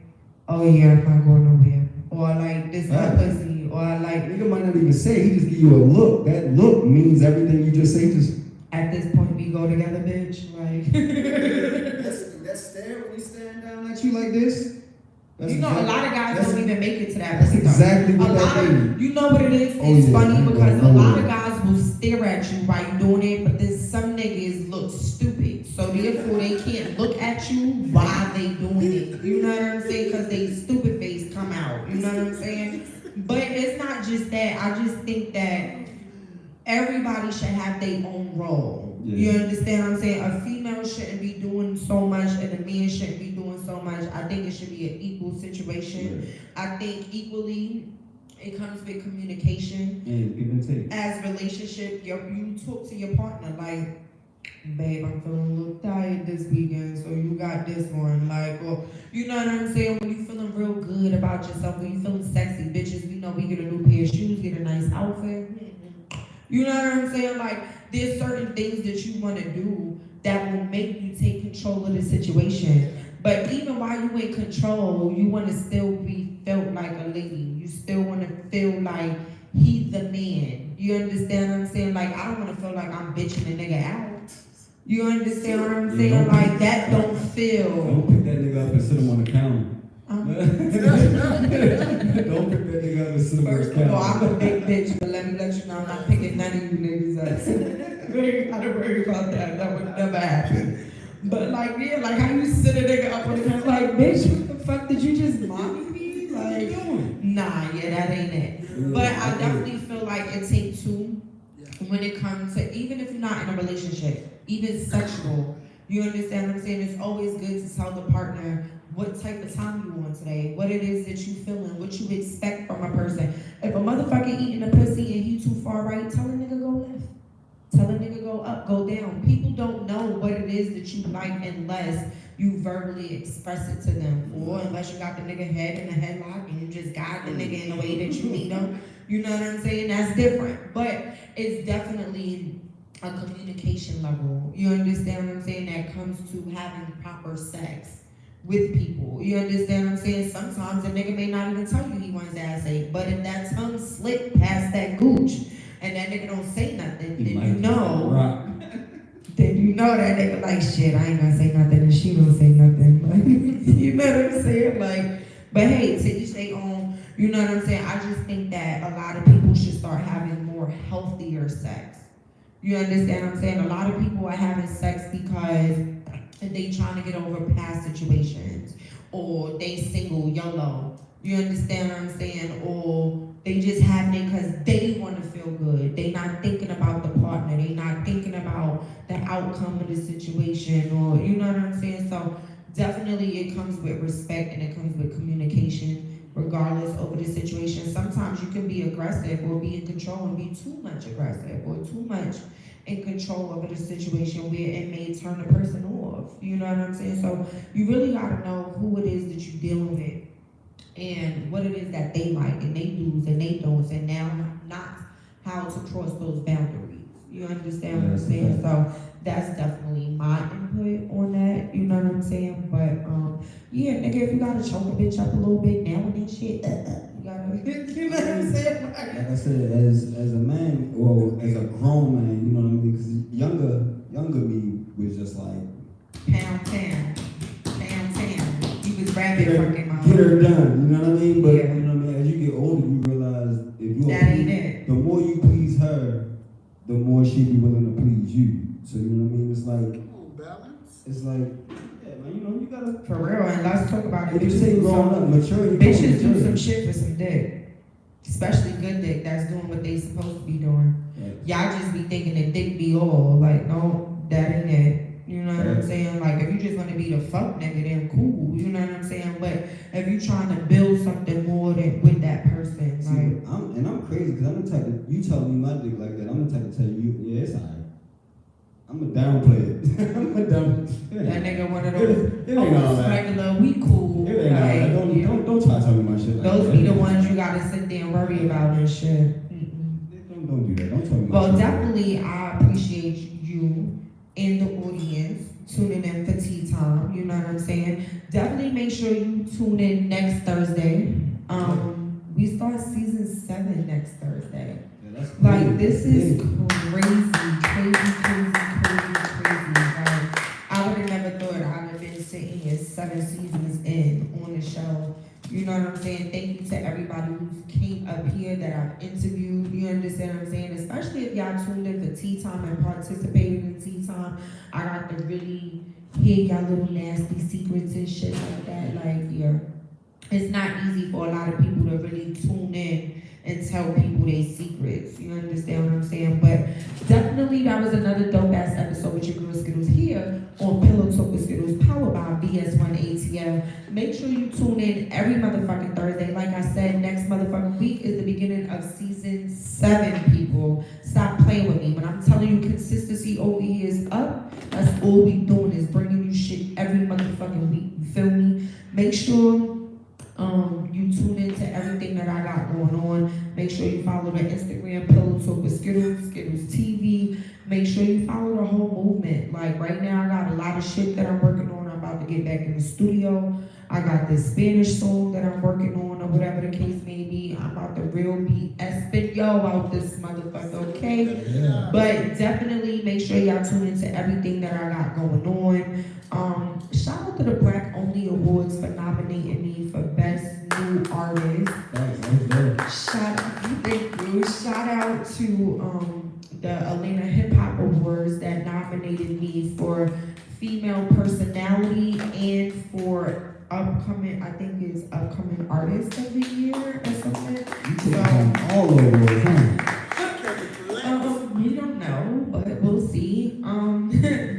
oh yeah, I'm not going over here. Or like, this my pussy. Or like, nigga might not even say, he just give you a look. That look means everything you just say. Just at this point we go together, bitch. Like, that stare when he's staring down at you like this. That's you know, a lot of guys that's- don't even make it to that That's point. though. exactly A what lot that of, means. you know what it is? Oh, It's yeah, funny I know, because I a know lot it. of guys will stare at you while you're doing it, but then some niggas look stupid. So therefore they can't look at you while they doing it. You know what I'm saying? Because they stupid face come out. You know what I'm saying? But it's not just that. I just think that everybody should have their own role. Yeah. You understand what I'm saying? A female shouldn't be doing so much and a man shouldn't be doing so much. I think it should be an equal situation. I think equally it comes with communication. And give and take. As relationship, you talk to your partner like, babe, I'm feeling a little tired this weekend, so you got this one. Like, or, you know what I'm saying? When you feeling real good about yourself, when you feeling sexy, bitches, we know we get a new pair of shoes, get a nice outfit. You know what I'm saying? Like, there's certain things that you want to do that will make you take control of the situation. But even while you in control, you want to still be felt like a lady. You still want to feel like he's the man. You understand what I'm saying? Like, I don't want to feel like I'm bitching a nigga out. You understand what I'm saying? Yeah. Like, that don't feel. Don't pick that nigga up and sit him on the counter. Um, Don't pick that nigga up and sit him on First the of all, I'm counter. a big bitch, but let me let you know I'm not picking none of you niggas up. You ain't gotta worry about that. That would never happen. But like, yeah, like how you sit a nigga up on the counter, like, bitch, what the fuck did you just mommy me? Like, nah, yeah, that ain't it. But I definitely feel like it takes two when it comes to, even if you're not in a relationship, even sexual, you understand what I'm saying? It's always good to tell the partner what type of time you want today, what it is that you feeling, what you expect from a person. If a motherfucker eating a pussy and he too far right, tell a nigga go left. Tell a nigga go up, go down. People don't know what it is that you like unless you verbally express it to them. Or unless you got the nigga head in a headlock and you just got the nigga in the way that you need him. You know what I'm saying? That's different. But it's definitely a communication level. You understand what I'm saying? That comes to having proper sex with people. You understand what I'm saying? Sometimes a nigga may not even tell you he wants ass ate, but if that tongue slip past that gooch and that nigga don't say nothing, then you know. Then you know that nigga like, shit, I ain't gonna say nothing and she don't say nothing. Like, you know what I'm saying? Like, but hey, to each their own, you know what I'm saying? I just think that a lot of people should start having more healthier sex. You understand what I'm saying? A lot of people are having sex because they trying to get over past situations, or they single YOLO. You understand what I'm saying? Or they just having it because they want to feel good. They not thinking about the partner. They not thinking about the outcome of the situation, or you know what I'm saying? So definitely it comes with respect and it comes with communication, regardless over the situation. Sometimes you can be aggressive or be in control and be too much aggressive or too much in control over the situation where it may turn the person off. You know what I'm saying? So you really gotta know who it is that you're dealing with and what it is that they like and they do's and they don'ts, and now not how to cross those boundaries. You understand what I'm saying? So that's definitely my input on that. You know what I'm saying? But yeah, nigga, if you gotta choke a bitch up a little bit now and then shit, you gotta, you know what I'm saying? Like I said, as a man, or as a grown man, you know what I mean? Because younger me was just like, Pound town. He was rabbit fucking mom. get her done, you know what I mean? But Yeah. you know what I mean? As you get older, you realize if you That ain't it. the more you please her, the more more she'll be willing to please you. So you know what I mean? It's like, Come on, balance. it's like, yeah, man, you know, you gotta. For real, and let's talk about it. If you say growing up, maturity. Bitches do some shit for some dick. Especially good dick that's doing what they supposed to be doing. Right. Y'all just be thinking that dick be all. Like, no, that ain't it. You know what I'm Right. saying? Like, if you just want to be the fuck nigga, then cool. You know what I'm saying? But if you trying to build something more than with that person, See, like, I'm crazy because I'm the type of, you tell me my dick like that, I'm the type to tell you, yeah, it's alright. I'm a downplay it. I'm a down. that nigga one of It those, ain't oh, all it's that. regular, we cool. It ain't all Like, that. Don't, yeah. don't try to tell me my shit like Those that. be the ones you gotta sit there and worry about and shit. Don't do that. Don't tell me my Well, shit. definitely, I appreciate you in the audience tuning in for tea time. You know what I'm saying? Definitely make sure you tune in next Thursday. We start season 7 next Thursday. Yeah, that's Like, crazy. this is Yeah. crazy. Like, I would have never thought I'd have been sitting here 7 seasons in on the show. You know what I'm saying? Thank you to everybody who came up here that I've interviewed. You understand what I'm saying? Especially if y'all tuned in for tea time and participated in tea time. I got to really hear y'all little nasty secrets and shit like that. Like, yeah. It's not easy for a lot of people to really tune in and tell people their secrets. You understand what I'm saying? But definitely that was another dope ass episode with your girl Skittles here on Pillow Talk with Skittles, powered by VS1 ATL. Make sure you tune in every motherfucking Thursday. Like I said, next motherfucking week is the beginning of season 7, people. Stop playing with me. When I'm telling you consistency over here is up, that's all we doing is bringing you shit every motherfucking week. You feel me? Make sure you tune into everything that I got going on. Make sure you follow the Instagram Pillow Talk with Skittles, Skittles TV. Make sure you follow the whole movement. Like right now, I got a lot of shit that I'm working on. I'm about to get back in the studio. I got this Spanish song that I'm working on, or whatever the case may be. I'm about to real be Espanol out this motherfucker, okay? Yeah. But definitely make sure y'all tune into everything that I got going on. Shout out to the Black Only Awards for nominating me for Best New Artist. Thanks, I was there. Thank you. Shout out to the Atlanta Hip Hop Awards that nominated me for Female Personality and for upcoming, I think it's Upcoming Artist of the Year or something. You take them all over, huh? We don't know, but we'll see.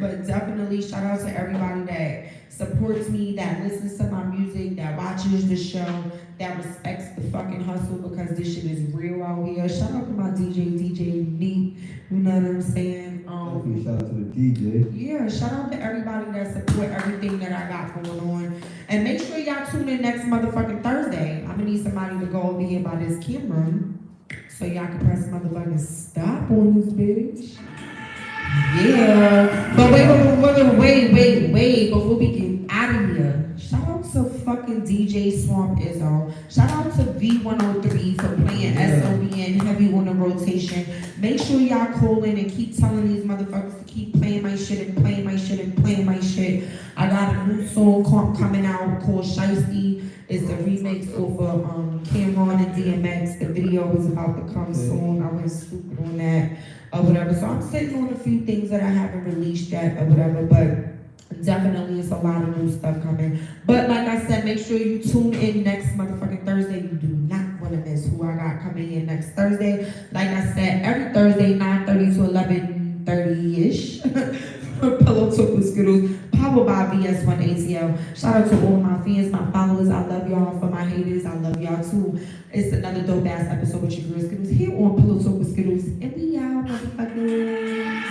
But definitely shout out to everybody that supports me, that listens to my music, that watches the show, that respects the fucking hustle because this shit is real out here. Shout out to my DJ Neat, you know what I'm saying? Definitely shout out to the DJ. Yeah, shout out to everybody that support everything that I got going on. And make sure y'all tune in next motherfucking Thursday. I'm gonna need somebody to go over here by this camera so y'all can press motherfucking stop on this bitch. Yeah. But wait, before we get out of here, shout out to fucking DJ Swamp Izzo. Shout out to V103 for playing SOBN heavy on the rotation. Make sure y'all call in and keep telling these motherfuckers to keep playing my shit and playing my shit and playing my shit. I got a new song coming out called Shiesty. It's a remix off of Cameron and DMX. The video is about to come soon. I went stupid on that or whatever. So I'm sitting on a few things that I haven't released yet or whatever, but definitely it's a lot of new stuff coming. But like I said, make sure you tune in next motherfucking Thursday. You do not want to miss who I got coming in next Thursday. Like I said, every Thursday, 9:30 to 11:30-ish. Pillow Talk with Skittles, powered by VS1 ATL. Shout out to all my fans, my followers. I love y'all. For my haters, I love y'all too. It's another dope ass episode with your girl Skittles here on Pillow Talk with Skittles. And we out, motherfuckers.